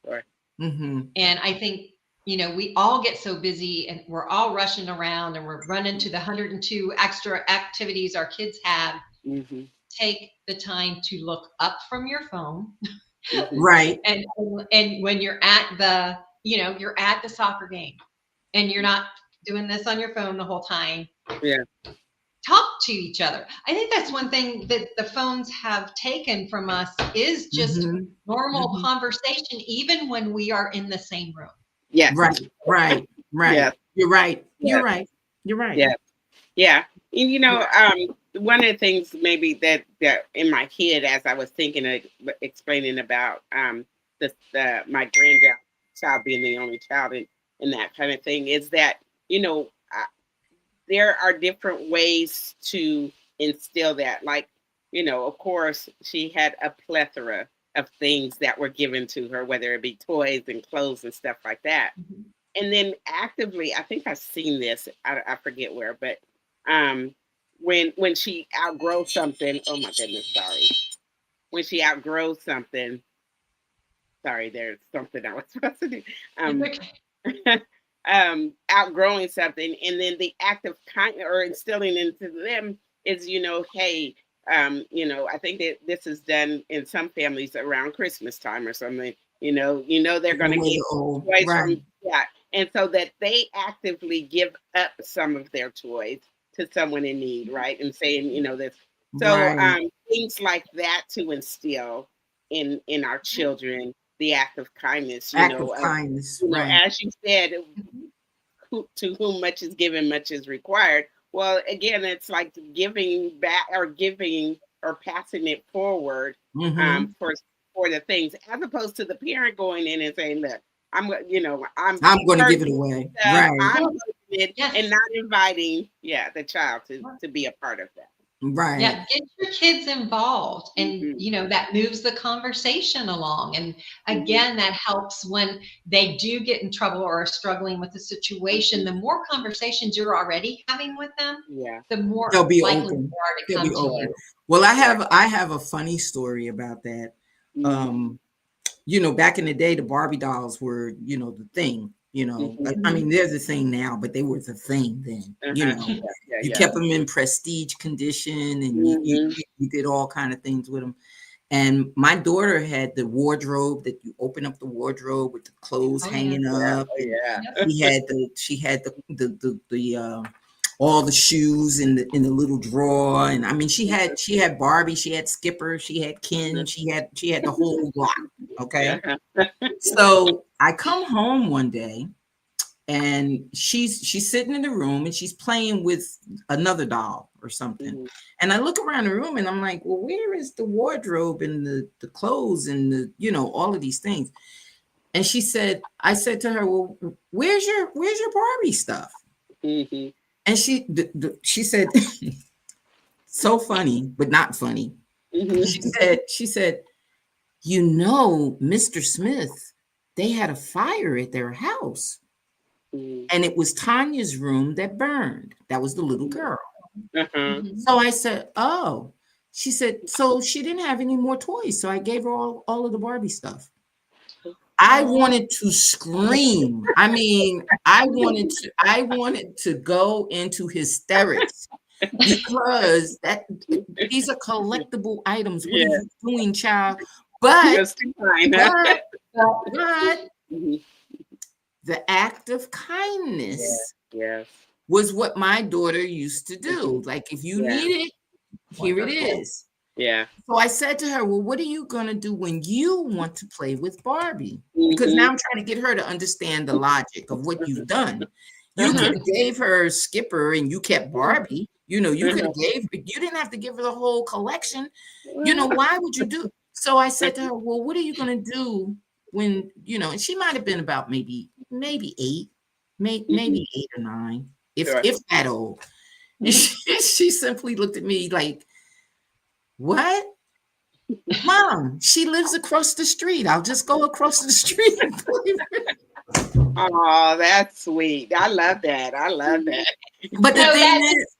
Right. And I think, we all get so busy and we're all rushing around and we're running to the 102 extra activities our kids have. Take the time to look up from your phone. Right. And when you're at you're at the soccer game and you're not doing this on your phone the whole time. Yeah. talk to each other. I think that's one thing that the phones have taken from us is just Mhm. normal Mhm. conversation, even when we are in the same room. Yes. Right. Yes. You're right. Yes. You're right. Yes. Yeah. And one of the things maybe that in my head as I was thinking of explaining about my grandchild being the only child and that kind of thing is that, there are different ways to instill that. Like, of course, she had a plethora of things that were given to her, whether it be toys and clothes and stuff like that. Mhm. And then actively, I think I've seen this. I forget where, but um, when she outgrows something. Oh my goodness, sorry. When she outgrows something, sorry, there's something I was supposed to do. It's Um, okay. outgrowing something, and then the act of kind or instilling into them is, hey, I think that this is done in some families around Christmas time or something. They're going to get toys Right. from and so that they actively give up some of their toys to someone in need, right? And saying, this. So Right. things like that to instill in our children the act of kindness, Act of kindness. Right. as you said, Mhm. to whom much is given, much is required. Well, again, it's like giving back or giving or passing it forward Mm-hmm. for the things, as opposed to the parent going in and saying, "Look, I'm I'm going to give it purchasing away. stuff, Right. I'm Yes. putting it," Yes. and not inviting, the child to be a part of that. Right. Yeah, get your kids involved and Mhm, that moves the conversation along. And mhm, again, that helps when they do get in trouble or are struggling with the situation. mhm. The more conversations you're already having with them, Yeah, the more They'll be likely they open. are to They'll be come to open. you. Well, right. I have a funny story about that. Mhm, Um, back in the day, the Barbie dolls were, the thing. mhm. I Mhm. mean, they're the thing now, but they were the thing then. Uh-huh. Yeah, You yeah, kept them in prestige condition, and yeah. Mhm. you did all kind of things with them. And my daughter had the wardrobe that you open up the wardrobe with the clothes Oh, yeah. hanging Yeah, up, oh and Yep. she had the all the shoes in the little drawer. And I mean, she had Barbie, she had Skipper, she had Ken, she had the whole lot. Okay. yeah. So I come home one day, and she's sitting in the room, and she's playing with another doll or something. Mhm. And I look around the room, and I'm like, well, where is the wardrobe and the clothes and all of these things? And I said to her, well, where's your Barbie stuff? Mhm. And she said, so funny, but not funny. Mhm. She said, Mr. Smith, they had a fire at their house, Mhm. and it was Tanya's room that burned. That was the little girl. Uh-huh. Mhm. So I said, oh. She said, so she didn't have any more toys. So I gave her all of the Barbie stuff. I Oh, wanted to scream. I mean, I wanted to go into hysterics, because these are collectible items. What are Yeah, you doing, child? But that's too fine. but but Mhm. the act of Yeah, kindness yes. was what my daughter used to Mhm. do. Like, if you Yeah, need it, here it wonderful. is. yeah. So I said to her, well, what are you going to do when you want to play with Barbie? Because now Mhm. I'm trying to get her to understand the logic of what you've done. You Uh-huh. could have gave her Skipper and you kept Barbie. You could have Uh-huh. you didn't have to give her the whole collection. Well, Why would you do? So I said to her, well, what are you going to do when, and she might have been about maybe 8, mhm. maybe 8 or 9, if Sure. if that old. And she simply looked at me like, what? Mom, she lives across the street. I'll just go across the street and play with her. Oh, that's sweet. I love that. I love that. But the No, thing that is,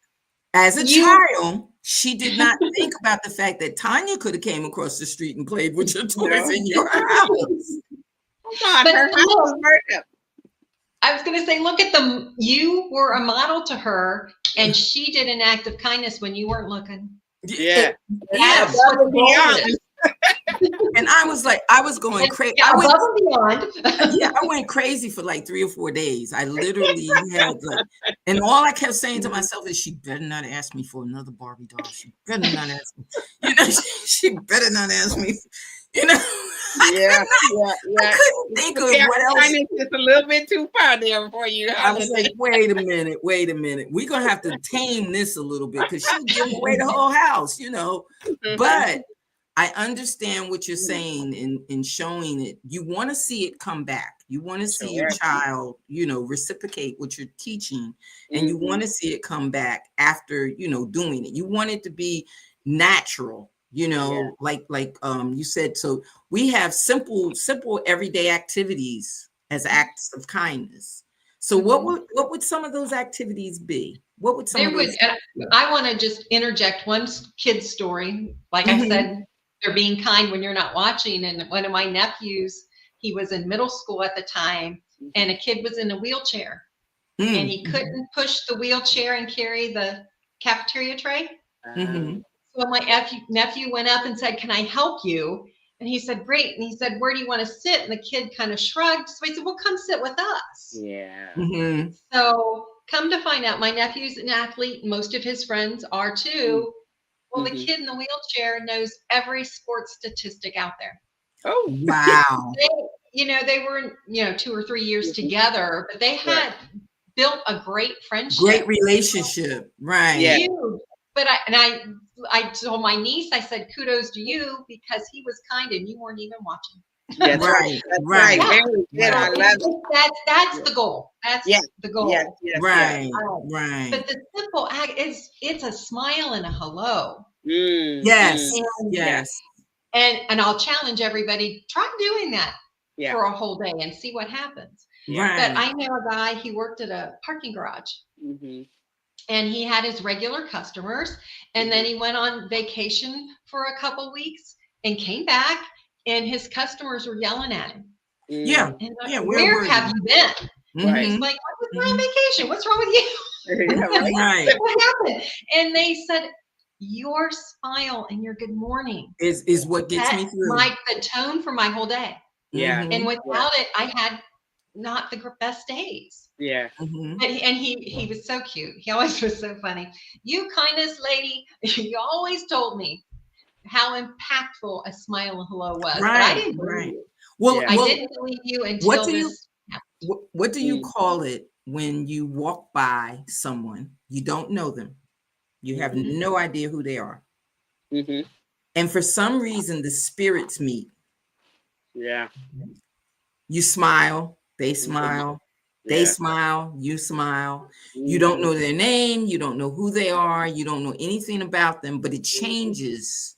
as a you child, she did not think about the fact that Tanya could have came across the street and played with your toys No. in your house. Come on, but her house look, murder. I was going to say, look at them. You were a model to her, and she did an act of kindness when you weren't looking. Yeah. Yeah, That's Above what the and goal beyond. is. and I was like, I was going And, crazy. yeah, above and beyond. Yeah, I went crazy for like 3 or 4 days. I literally had like, And all I kept saying to myself is, she better not ask me for another Barbie doll. She better not ask me. She better not ask me. Yeah, I couldn't think of what else. It's a little bit too far there for you. I was like, wait a minute. We're gonna have to tame this a little bit because she'll give away the whole house, But I understand what you're saying in showing it. You want to see it come back. You want to see your child, reciprocate what you're teaching, and you want to see it come back after, doing it. You want it to be natural, like you said. So we have simple everyday activities as acts of kindness. So what would some of those activities be? What would some of those? I want to just interject one kid's story. Like I said, they're being kind when you're not watching. And one of my nephews, he was in middle school at the time, and a kid was in a wheelchair, and he couldn't push the wheelchair and carry the cafeteria tray. So my nephew went up and said, "Can I help you?" And he said, "Great." And he said, "Where do you want to sit?" And the kid kind of shrugged. So I said, "Well, come sit with us." Yeah. So come to find out, my nephew's an athlete. Most of his friends are too. Well, the kid in the wheelchair knows every sports statistic out there. Oh, wow. They were, 2 or 3 years together, but they had built a great friendship. Great relationship. Right. Yeah. But I told my niece, I said, kudos to you because he was kind and you weren't even watching. Yes, right. Yeah. Very good. I love it. That's the goal. That's the goal. Yes, right. But the simple act it's a smile and a hello. Yes. Yes. And I'll challenge everybody, try doing that for a whole day and see what happens. Right. But I know a guy, he worked at a parking garage. And he had his regular customers, and then he went on vacation for a couple weeks and came back, and his customers were yelling at him. Yeah. Where have you been? He's like, I was on vacation. What's wrong with you? Right. What happened? And they said, your smile and your good morning is what gets me through. The tone for my whole day. Yeah. And without it, I had not the best days. Yeah. And he was so cute. He always was so funny. You kindness lady, you always told me how impactful a smile and hello was. Right. But I didn't believe you. Well, I didn't believe you until what do you call it when you walk by someone, you don't know them, you have no idea who they are, and for some reason the spirits meet. Yeah. You smile, they smile. They smile, you smile. You don't know their name. You don't know who they are. You don't know anything about them, but it changes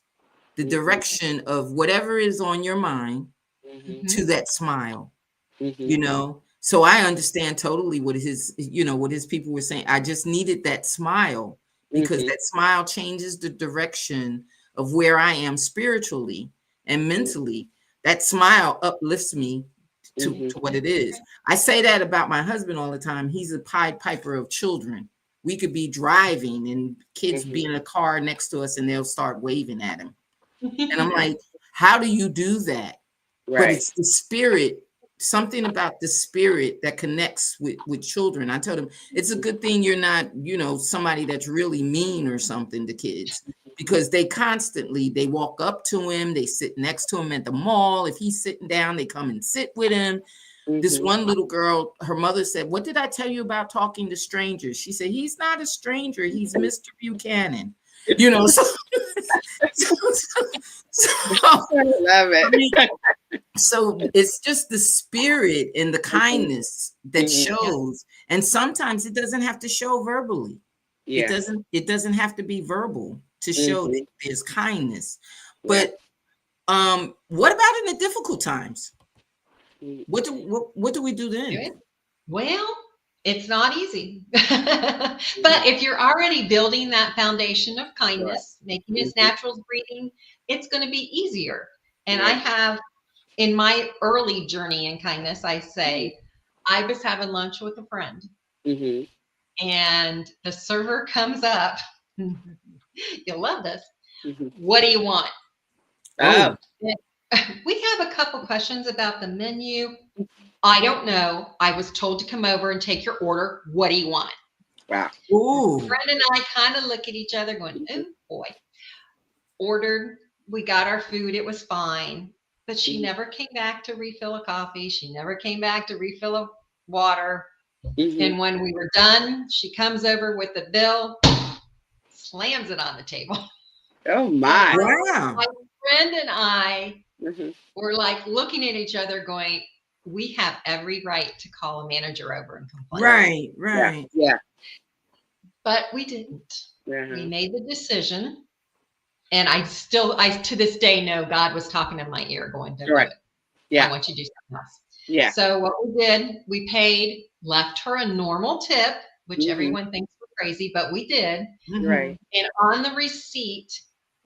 the direction of whatever is on your mind to that smile, So I understand totally what his people were saying. I just needed that smile because that smile changes the direction of where I am spiritually and mentally. That smile uplifts me to what it is. I say that about my husband all the time. He's a Pied Piper of children. We could be driving and kids be in a car next to us and they'll start waving at him. And I'm like, how do you do that? Right. But it's the spirit, something about the spirit that connects with children. I tell them it's a good thing you're not, somebody that's really mean or something to kids, because they walk up to him, they sit next to him at the mall. If he's sitting down, they come and sit with him. This one little girl, her mother said, "What did I tell you about talking to strangers?" She said, "He's not a stranger. He's Mr. Buchanan." So I love it. So it's just the spirit and the kindness that shows. And sometimes it doesn't have to show verbally. It doesn't have to be verbal to show that there's kindness. But what about in the difficult times? What do we do then? Well, it's not easy. But if you're already building that foundation of kindness, making it natural breathing, it's going to be easier. And I have, in my early journey in kindness, I say, I was having lunch with a friend, and the server comes up. You'll love this. What do you want? Oh. We have a couple questions about the menu. I don't know. I was told to come over and take your order. What do you want? Wow. Ooh. Friend and I kind of look at each other going, oh boy. Ordered, we got our food, it was fine. But she never came back to refill a coffee. She never came back to refill a water. And when we were done, she comes over with the bill, slams it on the table. Oh my. Wow. My friend and I were like looking at each other going, we have every right to call a manager over and complain. Right. Yeah. But we didn't. Uh-huh. We made the decision. And I to this day know God was talking in my ear going, don't do it. Yeah. I want you to do something else. Yeah. So what we did, we paid, left her a normal tip, which everyone thinks we're crazy, but we did. Right. And on the receipt,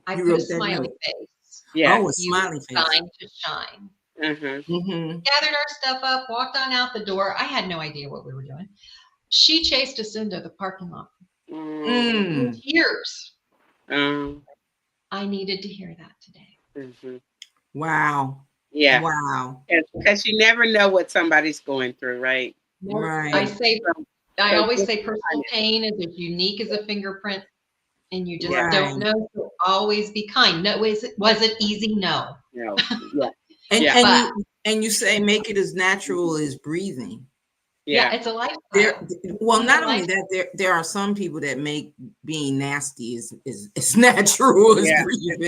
I You put a wrote that smiley note. face. Yeah. Oh, a You smiley face. sign to shine. Uh-huh. Gathered our stuff up, walked on out the door. I had no idea what we were doing. She chased us into the parking lot. In tears. I needed to hear that today. Wow. Yeah. Wow. Because you never know what somebody's going through, right? Right. I always say personal pain is as unique as a fingerprint, and you just don't know. So always be kind. No, was it easy? No. No. Yeah. And you say make it as natural as breathing. Yeah, it's a lifestyle. Well, not only that, there are some people that make being nasty is natural as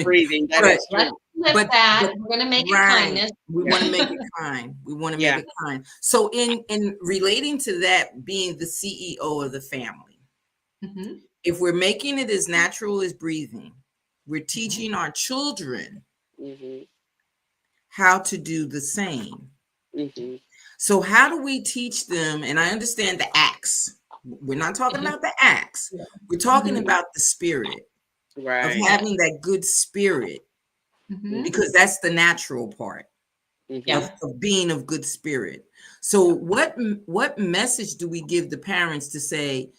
breathing. Let's flip that. We're going to make it kindness. We want to make it kind. We want to make it kind. So in relating to that, being the CEO of the family, if we're making it as natural as breathing, we're teaching our children how to do the same. So how do we teach them? And I understand the acts. We're not talking about the acts. We're talking about the spirit of having that good spirit, because that's the natural part of being of good spirit. So what message do we give the parents to say,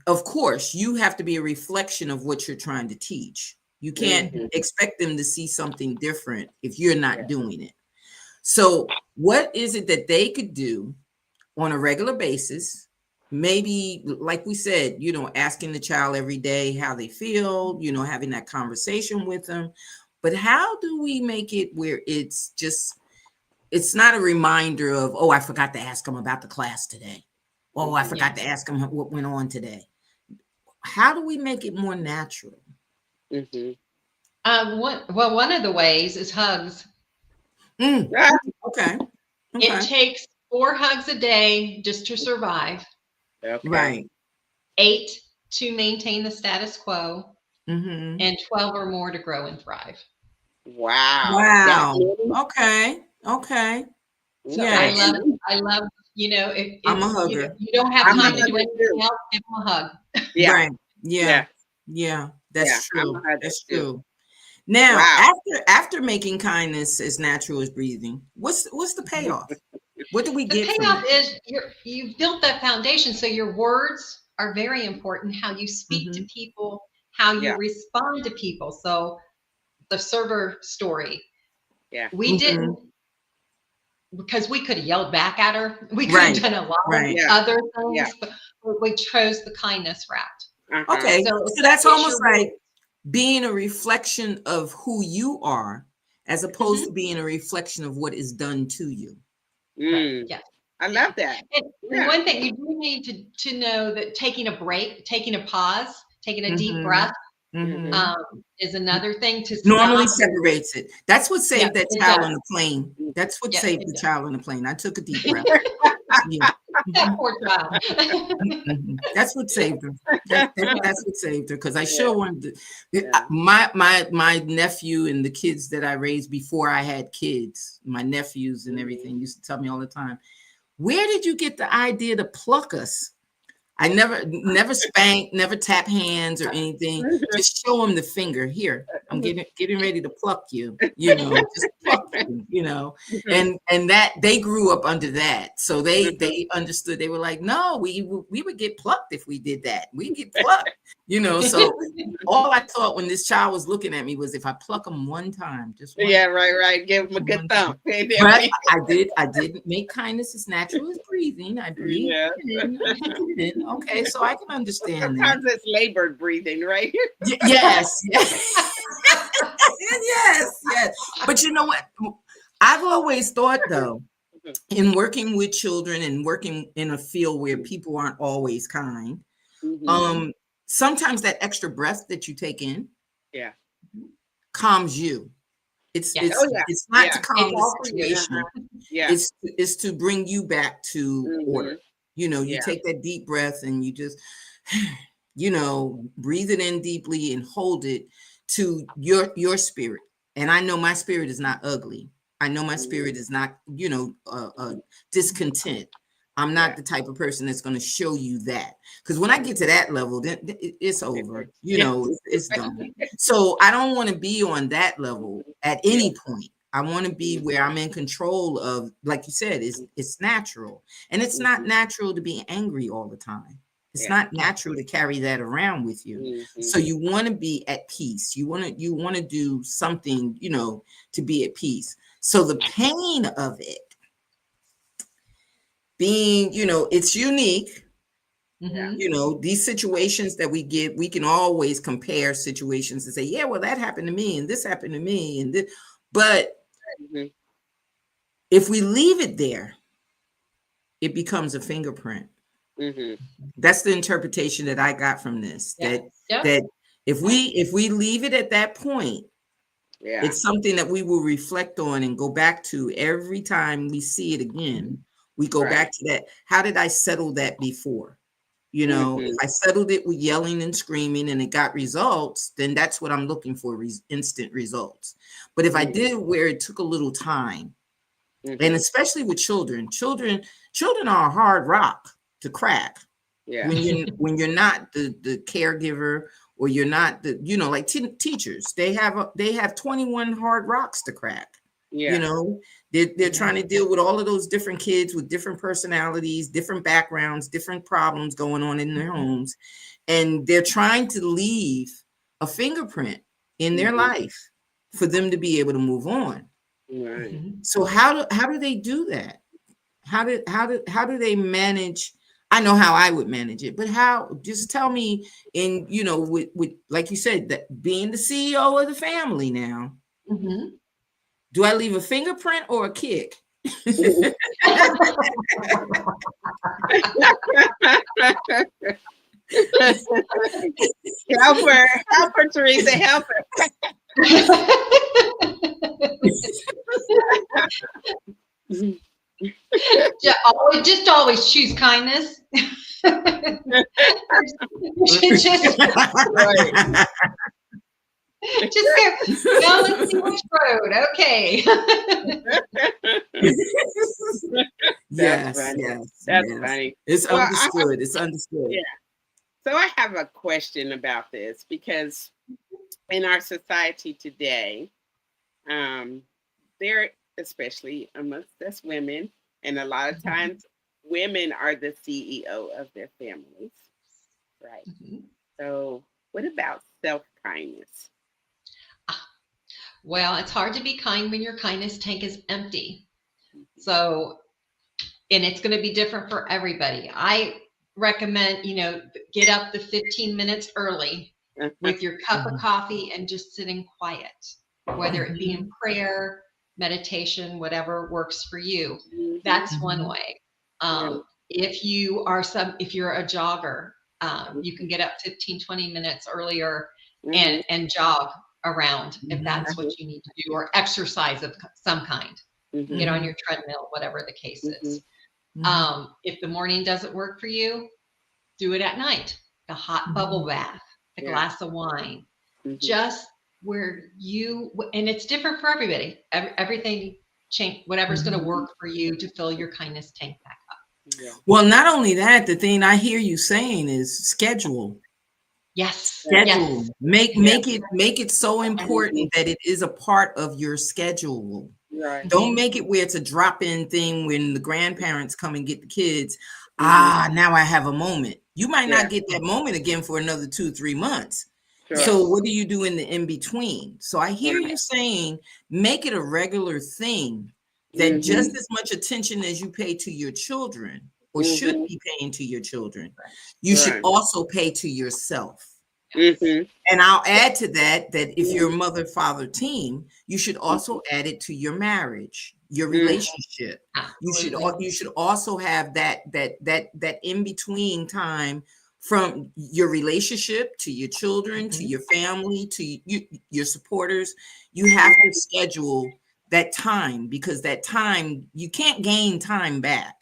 of course, you have to be a reflection of what you're trying to teach. You can't expect them to see something different if you're not doing it. So what is it that they could do on a regular basis? Maybe, like we said, asking the child every day how they feel, having that conversation with them. But how do we make it where it's not a reminder of, oh, I forgot to ask them about the class today. Oh, I forgot to ask them what went on today. How do we make it more natural? One of the ways is hugs. Okay. It takes 4 hugs a day just to survive. Right. 8 to maintain the status quo, and 12 or more to grow and thrive. Wow. Okay. So I love, if I'm a hugger. You don't have time to do anything else, give them a hug. Right. Yeah. That's true. That's true. Now, after making kindness as natural as breathing, what's the payoff? What do we get? The payoff is you've built that foundation. So your words are very important. How you speak to people, how you respond to people. So the server story. We didn't, because we could have yelled back at her. We could have done a lot of other things, but we chose the kindness route. Okay, so that's almost like being a reflection of who you are, as opposed to being a reflection of what is done to you. Yeah, I love that. And one thing you do need to know that taking a break, taking a pause, taking a deep breath is another thing to normally separates it. That's what saved that child on the plane. That's what saved the does. child on the plane. I took a deep breath. That poor child. That's what saved her. That's what saved her, because I sure wanted to. My nephew and the kids that I raised before I had kids, my nephews and everything, used to tell me all the time, "Where did you get the idea to pluck us?" I never spank, never tap hands or anything. Just show them the finger. Here, I'm getting ready to pluck you. Just pluck you. And that they grew up under that, so they understood. They were like, no, we would get plucked if we did that. We get plucked, So all I thought when this child was looking at me was, if I pluck him one time, just one time, right. Give him a good thump. But I did make kindness as natural as breathing. I breathed in, Okay, so I can understand that. Sometimes it's labored breathing, right? Yes, yes. Yes. But you know what? I've always thought, though, in working with children and working in a field where people aren't always kind, Mm-hmm. sometimes that extra breath that you take in Yeah. calms you. It's Yes. it's Oh yeah. it's not to Yeah. calm It's the all for you. situation. Yeah. It's to bring you back to Mm-hmm. order. You Yeah. take that deep breath and you just, breathe it in deeply and hold it to your spirit. And I know my spirit is not ugly. I know my Mm-hmm. spirit is not, discontent. I'm not Yeah. the type of person that's going to show you that. Because when I get to that level, then it's It over. hurts. Yeah. It's done. So I don't want to be on that level at Yeah. any point. I want to be where I'm in control of, like you said, it's natural. And it's not Mm-hmm. natural to be angry all the time. It's Yeah. not natural to carry that around with you. Mm-hmm. So you want to be at peace. You want to do something, to be at peace. So the pain of it being, it's unique. Yeah. These situations that we get, we can always compare situations and say, yeah, well, that happened to me and this happened to me and this. But Mm-hmm. if we leave it there, it becomes a fingerprint. Mm-hmm. That's the interpretation that I got from this. Yeah. That Yep. that if we leave it at that point, Yeah. it's something that we will reflect on and go back to every time we see it again. We go Right. back to that. How did I settle that before? Mm-hmm. If I settled it with yelling and screaming and it got results, then that's what I'm looking for, instant results. But if I did it where it took a little time, and Mm-hmm. especially with children are a hard rock to crack Yeah. when you're not the caregiver, or you're not like teachers. They have 21 hard rocks to crack. Yeah. They're trying to deal with all of those different kids with different personalities, different backgrounds, different problems going on in their homes, and they're trying to leave a fingerprint in their Mm-hmm. life for them to be able to move on. Right. So how do they do that? How do they manage? I know how I would manage it, but how? Just tell me. With like you said, that being the CEO of the family now, Mhm. do I leave a fingerprint or a kick? Help her, Teresa, help her. Just always choose kindness. just Right. go and see which road. Okay. Yes, funny. yes, That's yes. funny. It's Well, understood. It's understood. Yeah. So I have a question about this, because in our society today, there, especially amongst us women, and a lot of times women are the CEO of their families, right? Mhm. So what about self-kindness? Well, it's hard to be kind when your kindness tank is empty. So, and it's going to be different for everybody. I recommend, get up the 15 minutes early with your cup of coffee and just sitting quiet, whether it be in prayer, meditation, whatever works for you. That's one way. If you're a jogger, you can get up 15, 20 minutes earlier and jog around if that's what you need to do, or exercise of some kind. Get on your treadmill, whatever the case is. If the morning doesn't work for you, do it at night. A hot bubble bath, a glass of wine, just where and it's different for everybody. Everything change, whatever's going to work for you to fill your kindness tank back up. Yeah. Well, not only that, the thing I hear you saying is schedule. Yes. Schedule. Yes. Make it so important that it is a part of your schedule. Right. Don't make it where it's a drop-in thing when the grandparents come and get the kids. Now I have a moment. You might not get that moment again for another 2-3 months. Sure. So what do you do in the in-between? So I hear you saying, make it a regular thing, that just as much attention as you pay to your children or should Mhm. be paying to your children, you should Right. also pay to yourself. Mhm. And I'll add to that if you're a Mhm. mother-father team, you should also add it to your marriage, your Mhm. relationship. Absolutely. You should also have that in between time from your relationship to your children, to Mhm. your family, to your supporters. You have to schedule that time, because that time, you can't gain time back.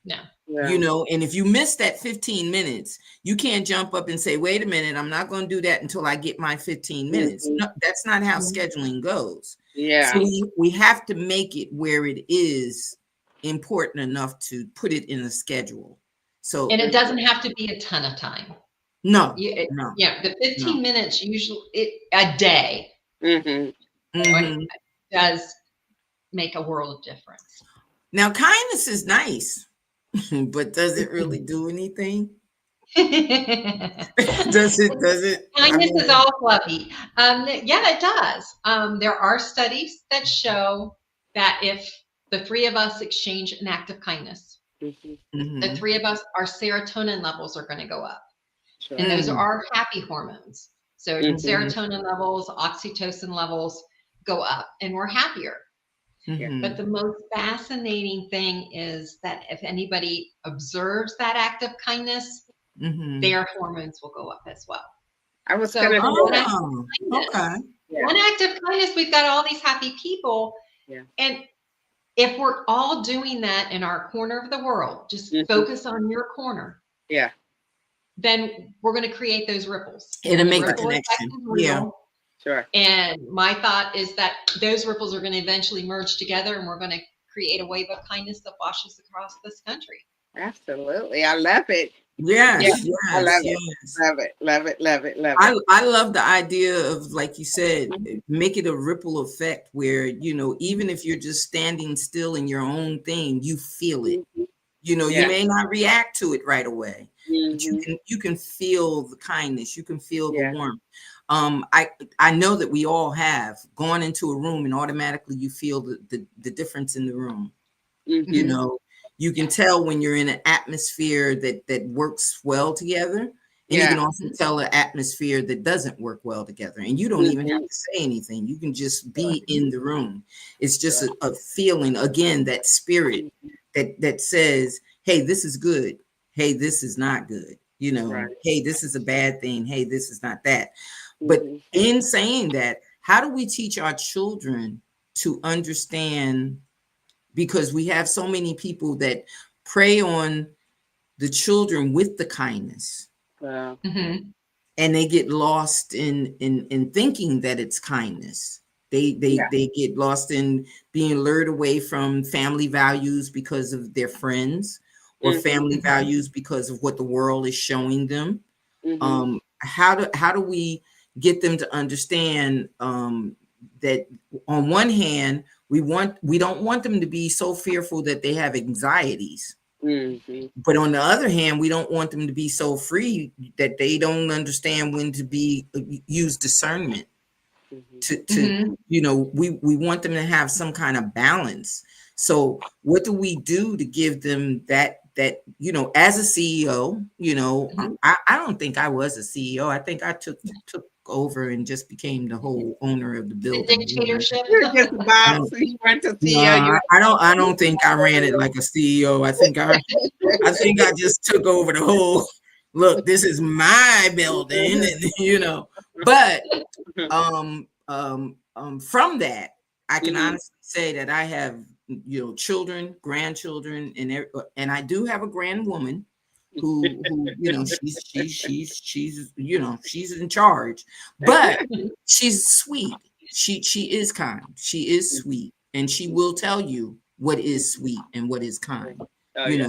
No. Yeah. And if you miss that 15 minutes, you can't jump up and say, wait a minute, I'm not going to do that until I get my 15 minutes. Mhm. No, that's not how Mhm. scheduling goes. So Yeah. we have to make it where it is important enough to put it in a schedule. So And it doesn't have to be a ton of time. no, You, no, yeah, the 15 no. minutes usually a day, Mhm. it Hmm. does make a world of difference. Now, kindness is nice, but does it really do anything? Does it? Does it? I Kindness is mean, all fluffy. Yeah, it does. There are studies that show that if the three of us exchange an act of kindness, Mhm. the mhm. three of us, our serotonin levels are going to go up. Sure. And those are Mm, our happy hormones. So Mhm. mhm, serotonin levels, oxytocin levels go up, and we're happier. Yeah. But mhm, the most fascinating thing is that if anybody observes that act of kindness, mhm. their hormones will go up as well. I was So gonna for say that. Oh, okay. Yeah. one act of kindness, we've got all these happy people. Yeah. And if we're all doing that in our corner of the world, just Mhm. focus on your corner, Yeah. then we're going to create those ripples. It'll And the make the Right. ripple effect connection. is Yeah. real. Sure. And my thought is that those ripples are going to eventually merge together, and we're going to create a wave of kindness that washes across this country. Absolutely. I love it. Yeah. Yes, I yes, love it. yes. Love it. Love it. Love it. Love it. I love the idea of, like you said, Mhm. make it a ripple effect where, even if you're just standing still in your own thing, you feel it. Mhm. You Yeah. may not react to it right away, but you Mhm. can you can feel the kindness, you can feel the Yeah. warmth. I know that we all have gone into a room and automatically you feel the difference in the room. you Mhm. know you can Yeah. tell when you're in an atmosphere that works well together, and you can Yeah. also tell an atmosphere that doesn't work well together, and you don't even have Mhm. to say anything. You can just Sure. be in the room. It's just Sure. a feeling, again, that spirit Mhm. that says, hey, this is good, hey, this is not good, Right. hey, this is a bad thing, hey, this is not that. But Mhm. in saying that, how do we teach our children to understand, because we have so many people that prey on the children with the kindness, Wow. Mm-hmm. and they get lost in thinking that it's kindness. Yeah. They get lost in being lured away from family values because of their friends, or Mhm. family Mm-hmm. values because of what the world is showing them. Mhm. How do we get them to understand, that on one hand, we don't want them to be so fearful that they have anxieties, Mhm. but on the other hand, we don't want them to be so free that they don't understand when to be use discernment Mhm. to Mm-hmm. we want them to have some kind of balance. So what do we do to give them that as a CEO, Mm-hmm. I don't think I was a CEO. I think I took over and just became the whole owner of the The building. dictatorship. You're just a I boss. don't, You weren't a no, CEO. You I don't think I ran it like a CEO. I think I just took over the whole, look, this is my building, and but from that, I can Mhm. honestly say that I have, children, grandchildren, and I do have a grandwoman who she's in charge, but she's sweet. She is kind. She is sweet, and she will tell you what is sweet and what is kind, Oh yeah.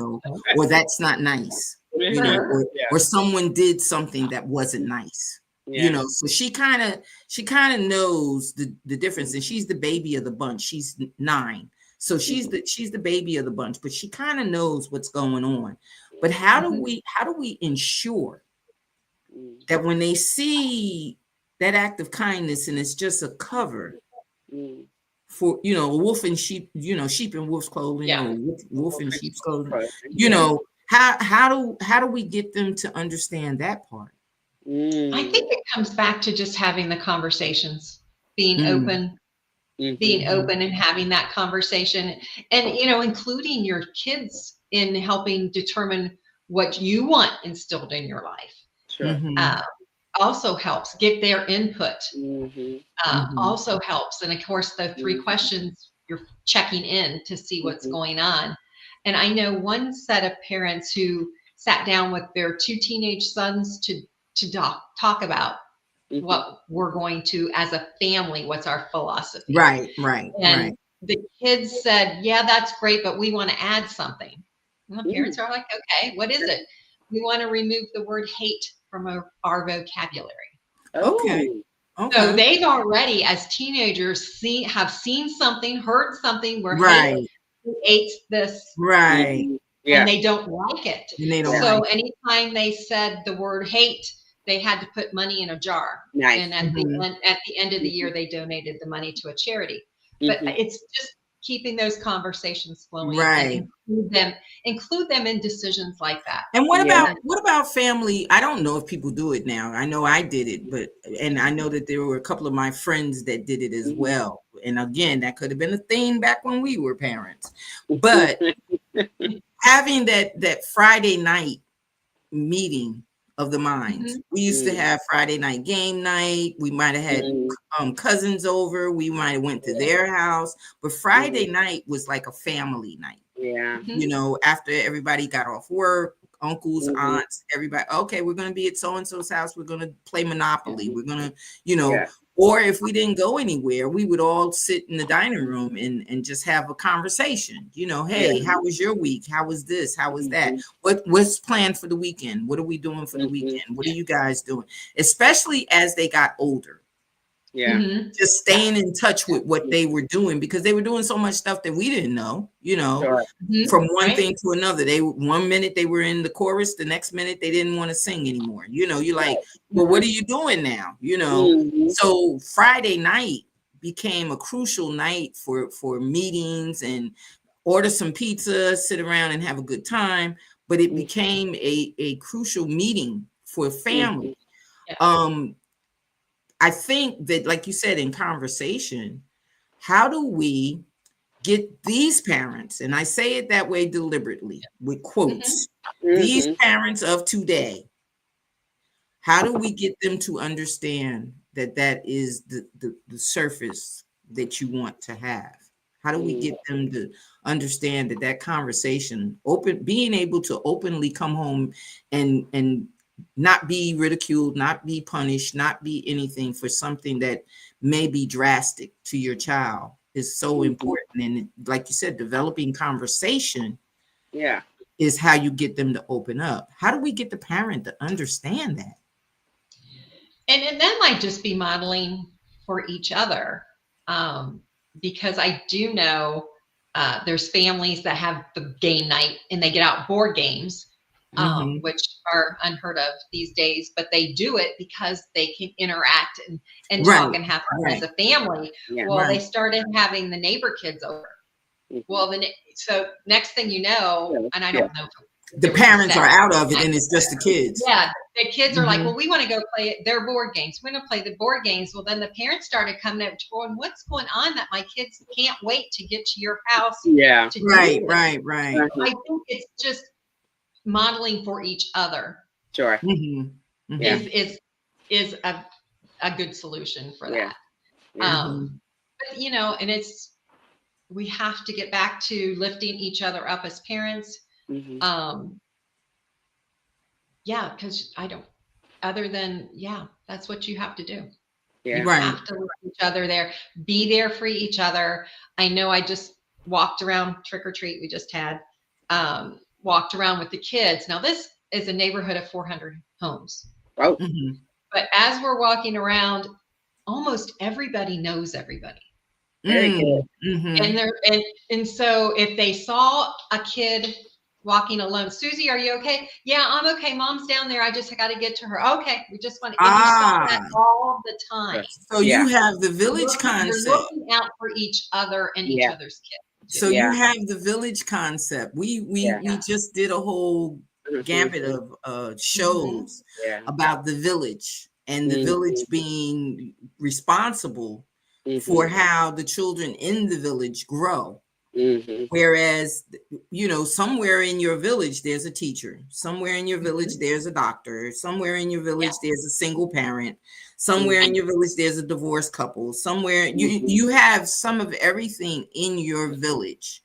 or that's not nice, Sure. Yeah. or someone did something that wasn't nice. Yeah. So she kind of knows the difference, and she's the baby of the bunch. She's 9. So she's the baby of the bunch, but she kind of knows what's going on. But Mm-hmm. how do we ensure Mm. that when they see that act of kindness and it's just a cover Mm. for, a wolf in sheep, sheep in wolf's clothing, Yeah. or wolf in sheep's clothing, Yeah. How do we get them to understand that part? I think it comes back to just having the conversations, being open, being open and having that conversation, and including your kids in helping determine what you want instilled in your life. Sure. Also helps. Get their input. Mhm. Also helps. And of course, the 3 questions, you're checking in to see what's going on. And I know one set of parents who sat down with their 2 teenage sons to talk about what we're going to, as a family, what's our philosophy. Right. And the kids said, yeah, that's great, but we want to add something. And the parents are like, okay, what is it? We want to remove the word hate from our vocabulary. Okay. So they've already, as teenagers, have seen something, heard something where hate hates this. Right. And they don't like it. And they don't So like anytime they said the word hate, they had to put money in a jar. Nice. And at the end of the year, they donated the money to a charity. But it's just keeping those conversations flowing, and include them in decisions like that. And what about family? I don't know if people do it now. I know I did it, and I know that there were a couple of my friends that did it as well. And again, that could have been a thing back when we were parents. But having that Friday night meeting of the minds. We used to have Friday night game night. We might have had cousins over. We might have went to their house. But Friday night was like a family night. Yeah. After everybody got off work, uncles, aunts, everybody, okay, we're going to be at so-and-so's house. We're going to play Monopoly. We're going to, or if we didn't go anywhere, we would all sit in the dining room and just have a conversation. Hey, how was your week? How was this? How was that? What's planned for the weekend? What are we doing for the weekend? What are you guys doing? Especially as they got older. Just staying in touch with what they were doing, because they were doing so much stuff that we didn't know, from one thing to another. One minute they were in the chorus, the next minute they didn't want to sing anymore. You're like, well, what are you doing now? So Friday night became a crucial night for meetings and order some pizza, sit around and have a good time. But it became a crucial meeting for family. I think that, like you said, in conversation, how do we get these parents, and I say it that way deliberately with quotes, these parents of today, how do we get them to understand that is the surface that you want to have? How do we get them to understand that conversation, being able to openly come home and not be ridiculed, not be punished, not be anything for something that may be drastic to your child is so important. And like you said, developing conversation is how you get them to open up. How do we get the parent to understand that? And that might just be modeling for each other. Because I do know there's families that have the game night and they get out board games. Which are unheard of these days, but they do it because they can interact and talk and have fun as a family. They started having the neighbor kids over. So next thing you know, and I don't know, the parents are out of it and it's just the kids. Yeah, the kids are like, well, we want to go play their board games. We want to play the board games. Well, then the parents started coming up to going, what's going on that my kids can't wait to get to your house? Right. I think it's just modeling for each other is a good solution for that. But and we have to get back to lifting each other up as parents. Because that's what you have to do. You have to lift each other there, be there for each other. I know I just walked around trick or treat we just had, walked around with the kids. Now this is a neighborhood of 400 homes. But as we're walking around, almost everybody knows everybody. Very good. And so if they saw a kid walking alone, Susie, are you okay? Yeah, I'm okay. Mom's down there. I just got to get to her. Okay, we just want to. And you saw that all the time. So you have the village concept. You're looking out for each other and each other's kids. So you have the village concept. We just did a whole gambit of shows about the village and the village being responsible for how the children in the village grow. Whereas, somewhere in your village, there's a teacher. Somewhere in your village, there's a doctor. Somewhere in your village, there's a single parent. Somewhere in your village, there's a divorced couple. Somewhere you have some of everything in your village.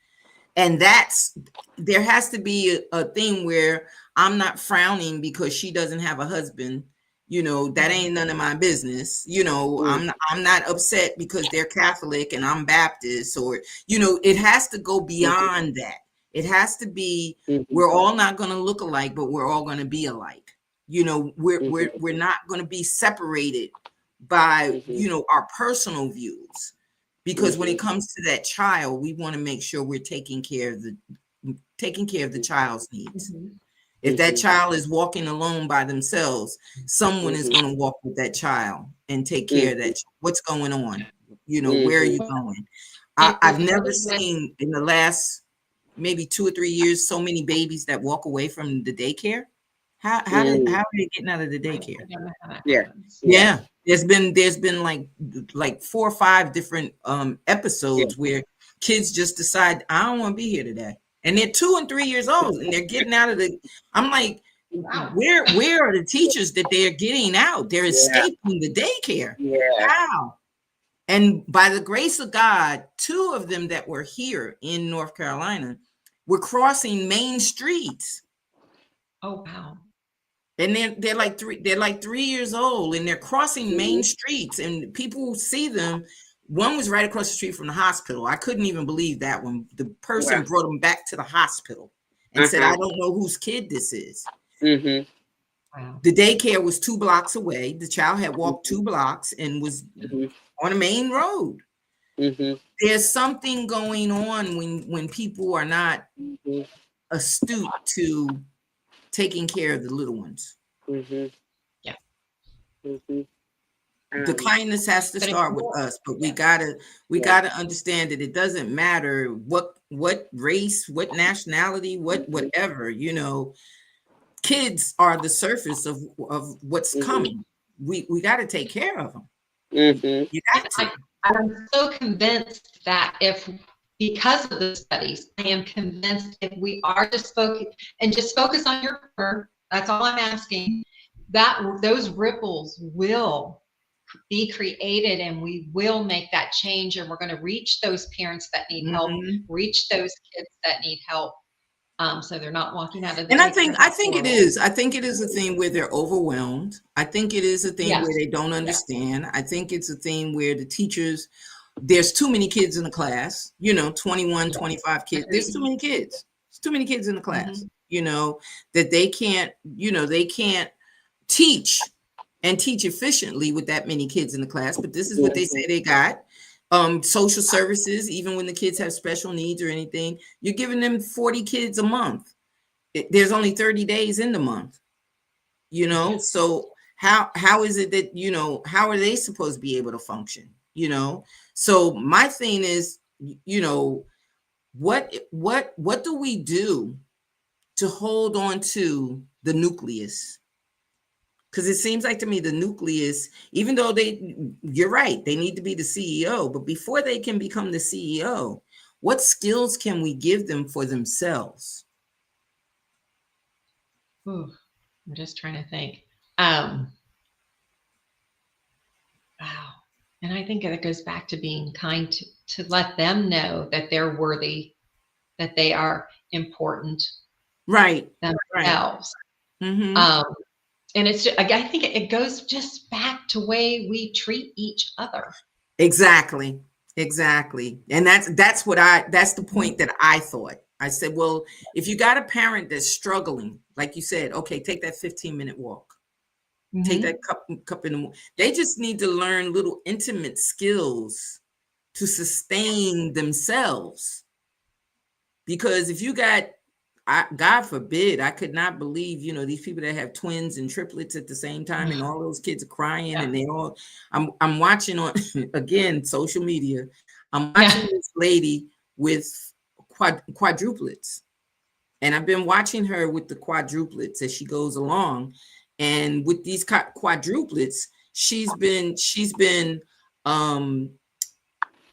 And there has to be a thing where I'm not frowning because she doesn't have a husband. That ain't none of my business. I'm not upset because they're Catholic and I'm Baptist, or, it has to go beyond that. It has to be, we're all not going to look alike, but we're all going to be alike. We're not going to be separated by, our personal views, because when it comes to that child, we want to make sure we're taking care of the child's needs. If that child is walking alone by themselves, someone is going to walk with that child and take care of that. What's going on? Where are you going? I've never seen in the last maybe 2 or 3 years so many babies that walk away from the daycare. How are they getting out of the daycare? Yeah. There's been like 4 or 5 different episodes where kids just decide, I don't want to be here today. And they're 2 and 3 years old and they're getting out of the, I'm like, where are the teachers that they're getting out? They're escaping the daycare. How? And by the grace of God, 2 of them that were here in North Carolina were crossing main streets. Oh, wow. And they're like 3 years old and they're crossing main streets and people see them. One was right across the street from the hospital. I couldn't even believe that when the person brought them back to the hospisptal and said, I don't know whose kid this is. Wow. The daycare was 2 blocks away. The child had walked 2 blocks and was on a main road. There's something going on when people are not astute to taking care of the little ones. Yeah. The kindness has to start with us, but we gotta understand that it doesn't matter what race, what nationality, whatever, kids are the surface of what's coming. We got to take care of them. You got to. I'm so convinced that because of the studies, I am convinced if we are just focus on your, that's all I'm asking, that those ripples will be created and we will make that change, and we're going to reach those parents that need help, reach those kids that need help, so they're not walking out of the. And I think it is a thing where they're overwhelmed. I think it is a thing where they don't understand. I think it's a thing where the teachers, there's too many kids in the class, 21, 25 kids. There's too many kids. There's too many kids in the class, that they can't teach and teach efficiently with that many kids in the class. But this is what they say they got. Social services, even when the kids have special needs or anything, you're giving them 40 kids a month. There's only 30 days in the month, so how is it that, how are they supposed to be able to function, So my thing is, what do we do to hold on to the nucleus? Because it seems like to me the nucleus, even though you're right, they need to be the CEO, but before they can become the CEO, what skills can we give them for themselves? Ooh, I'm just trying to think. Wow. And I think it goes back to being kind to let them know that they're worthy, that they are important. Right. Themselves. Right. And it's just, I think it goes just back to way we treat each other. Exactly. And that's the point that I thought. I said, well, if you got a parent that's struggling, like you said, okay, take that 15-minute walk. Take that cup in the morning. They just need to learn little intimate skills to sustain themselves. Because if you got, God forbid, I could not believe, these people that have twins and triplets at the same time, and all those kids are crying, and they all. I'm watching on again social media. I'm watching this lady with quadruplets. And I've been watching her with the quadruplets as she goes along. And with these quadruplets, she's been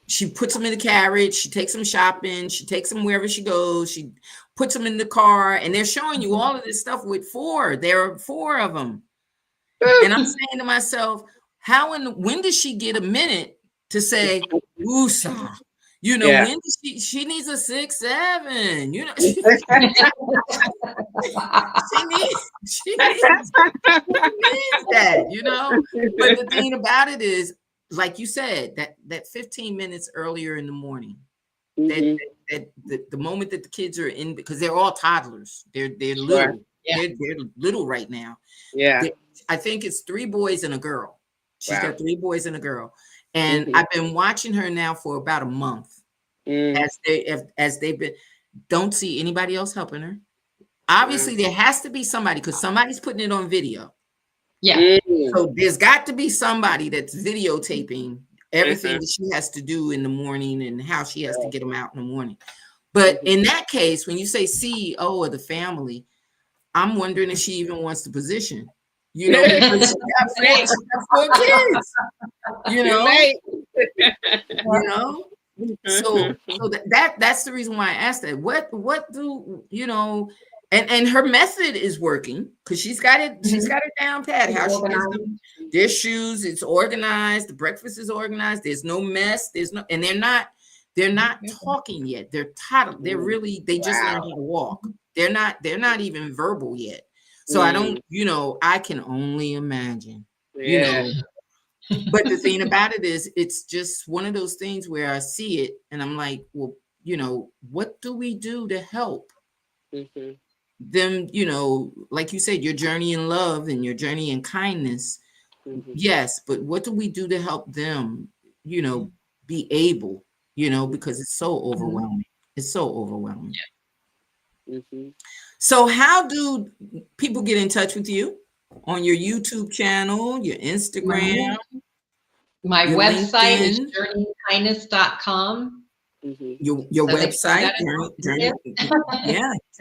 she puts them in the carriage, she takes them shopping, she takes them wherever she goes, she puts them in the car, and they're showing you all of this stuff with four. There are four of them. And I'm saying to myself, when does she get a minute to say, "Woosah"? You know, when does she needs a 6, 7, you know, she needs that, you know. But the thing about it is, like you said, that 15 minutes earlier in the morning, that the moment that the kids are in, because they're all toddlers, they're little, they're little right now. I think it's 3 boys and a girl. She's got 3 boys and a girl, and I've been watching her now for about a month. As they've been, don't see anybody else helping her. Obviously, there has to be somebody, because somebody's putting it on video. Yeah. So there's got to be somebody that's videotaping everything that she has to do in the morning and how she has to get them out in the morning. But in that case, when you say CEO of the family, I'm wondering if she even wants the position. You know, because she got 4 kids. You know. So that's the reason why I asked that. What do you know? And her method is working, because she's got it down pat. How she gets them, their shoes, it's organized. The breakfast is organized. There's no mess. And they're not talking yet. They're toddlers. They just learned how to walk. They're not even verbal yet. So I don't, I can only imagine, But the thing about it is, it's just one of those things where I see it and I'm like, well, what do we do to help them? Like you said, your journey in love and your journey in kindness. Yes, but what do we do to help them, be able, because it's so overwhelming. It's so overwhelming. So how do people get in touch with you? On your YouTube channel, your Instagram? My website LinkedIn. is journeykindness.com. Your website,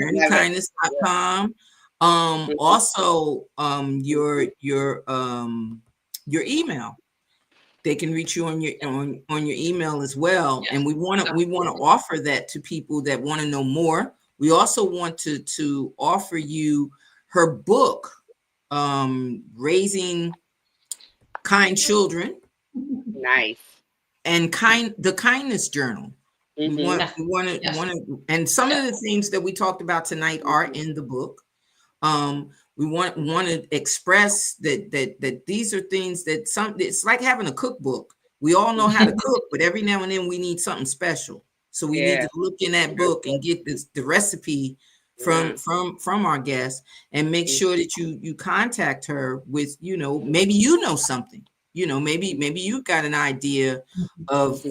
journeykindness.com. Also, your email. They can reach you on your email as well. And we want to offer that to people that want to know more. We also want to offer you her book, Raising Kind Children. Nice. And the Kindness Journal. We want to, and some of the things that we talked about tonight are in the book. We want to express that these are things that it's like having a cookbook. We all know how to cook, but every now and then we need something special. So we need to look in that book and get the recipe from our guest, and make sure that you contact her with, maybe something, maybe you've got an idea of,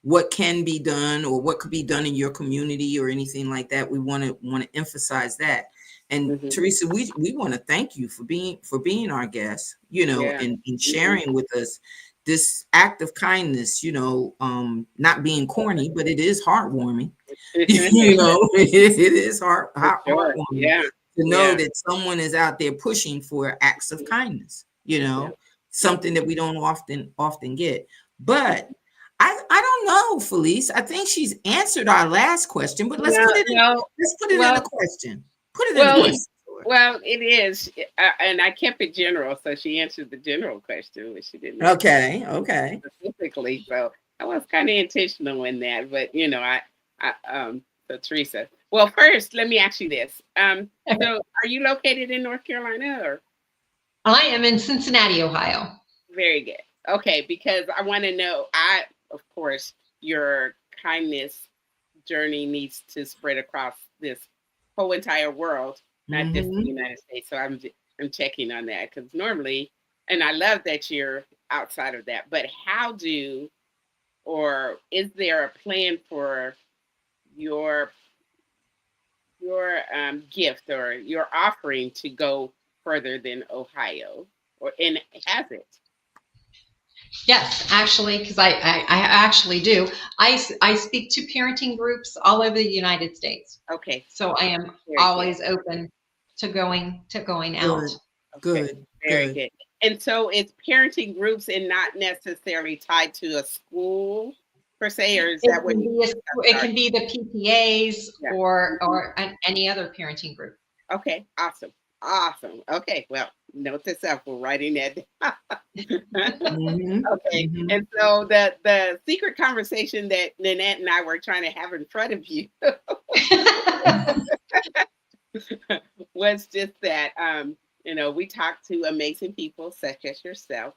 what can be done or what could be done in your community or anything like that. We want to emphasize that. And Teresa, we want to thank you for being our guest, and sharing with us this act of kindness, not being corny, but it is heartwarming. It is heartwarming to know that someone is out there pushing for acts of kindness, something that we don't often get. But I don't know, Felice. I think she's answered our last question, but let's put it in a question. Put it in a question. Well, it is, and I kept it general, so she answered the general question, which she didn't. Okay. Specifically, so I was kind of intentional in that, but so Teresa. Well, first, let me ask you this. So, are you located in North Carolina, or? I am in Cincinnati, Ohio. Very good. Okay, because I want to know. Of course, your kindness journey needs to spread across this whole entire world, not just the United States. So I'm checking on that, because normally, and I love that you're outside of that, but is there a plan for your gift or your offering to go further than Ohio, and has it? Yes, actually, because I actually do. I speak to parenting groups all over the United States. Okay, So I am very good. always open to going out. Good, Okay, good, very good. good. And so it's parenting groups and not necessarily tied to a school per se, or is It that what can you be it are? can be the PTAs Yeah. or any other parenting group. Okay, awesome. Awesome. Okay, well, note this up. We're writing that down. Hmm. Okay, Hmm. and so the secret conversation that Nanette and I were trying to have in front of you was just that we talk to amazing people such as yourself,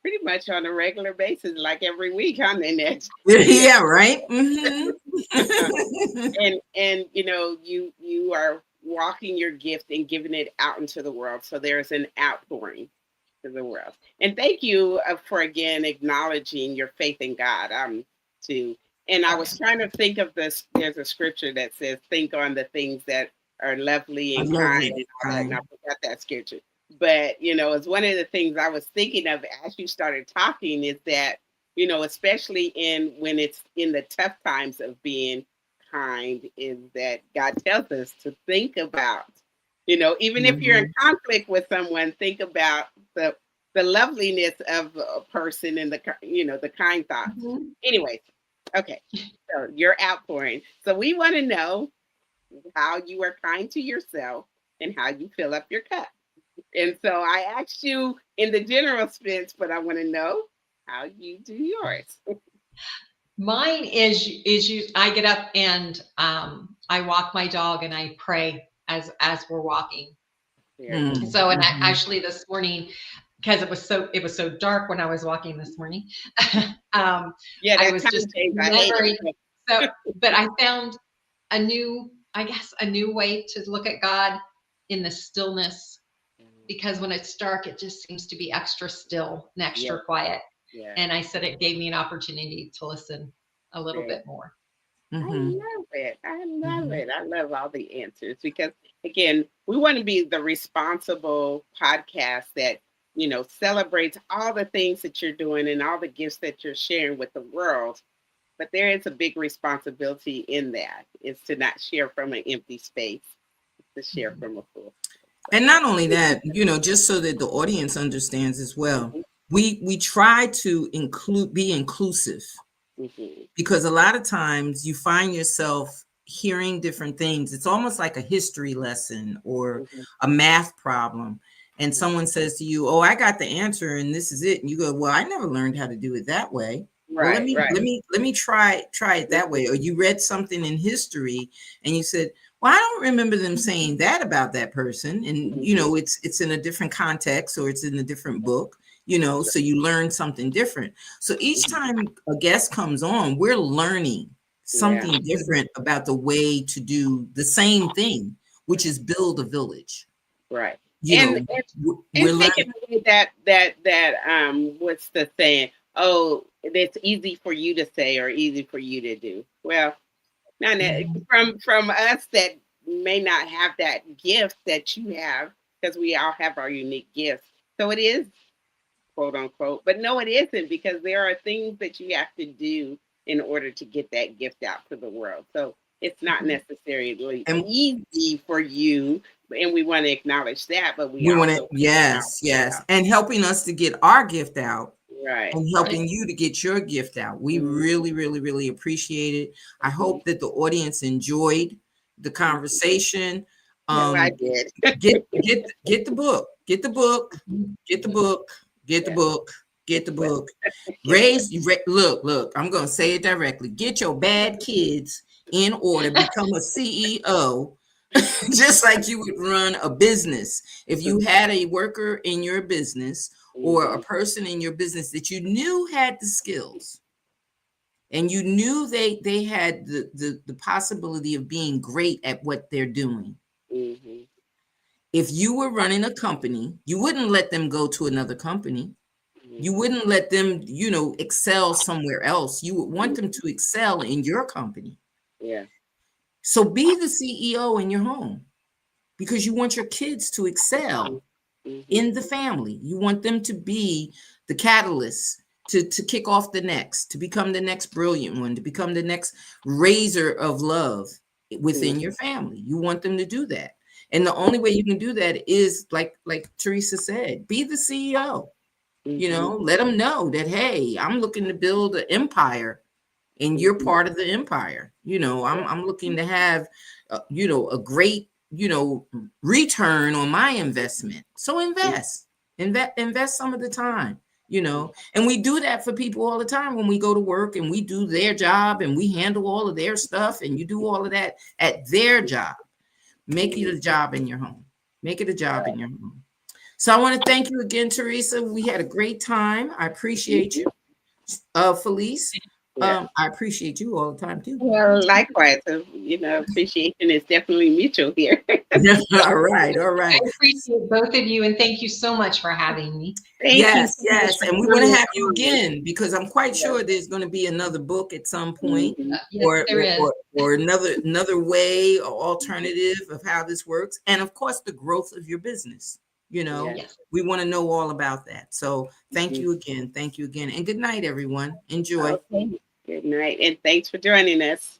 pretty much on a regular basis, like every week, huh, Nanette? Yeah. Yeah, right. Hmm. And you are walking your gift and giving it out into the world. So there's an outpouring to the world. And thank you for again acknowledging your faith in God. Too. And I was trying to think of this. There's a scripture that says, "Think on the things that are lovely I and love kind it. and all that." And I forgot that scripture. But it's one of the things I was thinking of as you started talking is that especially in when it's in the tough times of being kind, is that God tells us to think about, even if you're in Hmm. conflict with someone, think about the loveliness of a person and the kind thoughts. Mhm. Anyways, okay, so you're outpouring. So we want to know how you are kind to yourself and how you fill up your cup. And so I asked you in the general sense, but I want to know how you do yours. Mine is you. I get up and I walk my dog and I pray as we're walking. Very good. So and Hmm. actually this morning, because it was so dark when I was walking this morning, Yeah, I that was just time change, I hate remembering. it. So, but I found I guess, a new way to look at God in the stillness, because when it's dark, it just seems to be extra still and Yeah, extra quiet. yeah. And I said it gave me an opportunity to listen a little Very bit more. I Hmm. love it. I love Hmm. it. I love all the answers because, again, we want to be the responsible podcast that, celebrates all the things that you're doing and all the gifts that you're sharing with the world. But there is a big responsibility in that. It's to not share from an empty space, to share from a full. And not only that, just so that the audience understands as well, we try to be inclusive, Mm-hmm. because a lot of times you find yourself hearing different things. It's almost like a history lesson or Hmm. a math problem. And someone says to you, "Oh, I got the answer and this is it." And you go, "Well, I never learned how to do it that way." Well, let Right, me right. let me let me try it that way. Or you read something in history and you said, "Well, I don't remember them saying that about that person." And Mm-hmm. it's in a different context or it's in a different book, so you learn something different. So each time a guest comes on, we're learning Yeah, something different about the way to do the same thing, which is build a village. right. You And know, we're and learning. taking away that what's the saying? Oh, it's easy for you to say or easy for you to do. Well, not Mhm. from us that may not have that gift that you have, because we all have our unique gifts. So it is quote unquote, but no, it isn't, because there are things that you have to do in order to get that gift out to the world. So it's not necessarily And easy for you, and we want to acknowledge that, but we we want to, also yes, yes, and helping us to get our gift out right, and right. helping you to get your gift out. We Mm, really, really, really appreciate it. I mhm, hope that the audience enjoyed the mhm. conversation. No, I Um, did. get the book, get the book, get the book, get the Yeah. book, get the Well, book. Look. I'm gonna say it directly. Get your bad kids in order. Become a CEO, just like you would run a business. If you had a worker in your business or a mhm, person in your business that you knew had the skills and you knew they had the possibility of being great at what they're doing. mhm, If you were running a company, you wouldn't let them go to another company. You mhm. wouldn't let them, excel somewhere else. You would want them to excel in your company. Yeah. So be the CEO in your home because you want your kids to excel Mhm, in the family. You want them to be the catalyst to kick off the next, to become the next brilliant one, to become the next raiser of love within your family. You want them to do that. And the only way you can do that is like Teresa said, be the CEO. You know, let them know that, hey, I'm looking to build an empire and you're part of the empire. You know, I'm looking to have, you know, a great, you know, return on my investment. So invest some of the time, you know, and we do that for people all the time when we go to work and we do their job and we handle all of their stuff and you do all of that at their job. Make it a job in your home. Make it a job in your home. So I want to thank you again, Teresa. We had a great time. I appreciate you. Felice, I appreciate you all the time too. Well, likewise. So, you know, appreciation is definitely mutual here. All right. I appreciate both of you, and thank you so much for having me. Yes, and we want to have you again because I'm quite sure there's going to be another book at some point, Yes, there is. or another way or alternative of how this works, and of course the growth of your business. You know, we want to know all about that. So thank you again, and good night, everyone. Enjoy. Okay. Good night, and thanks for joining us.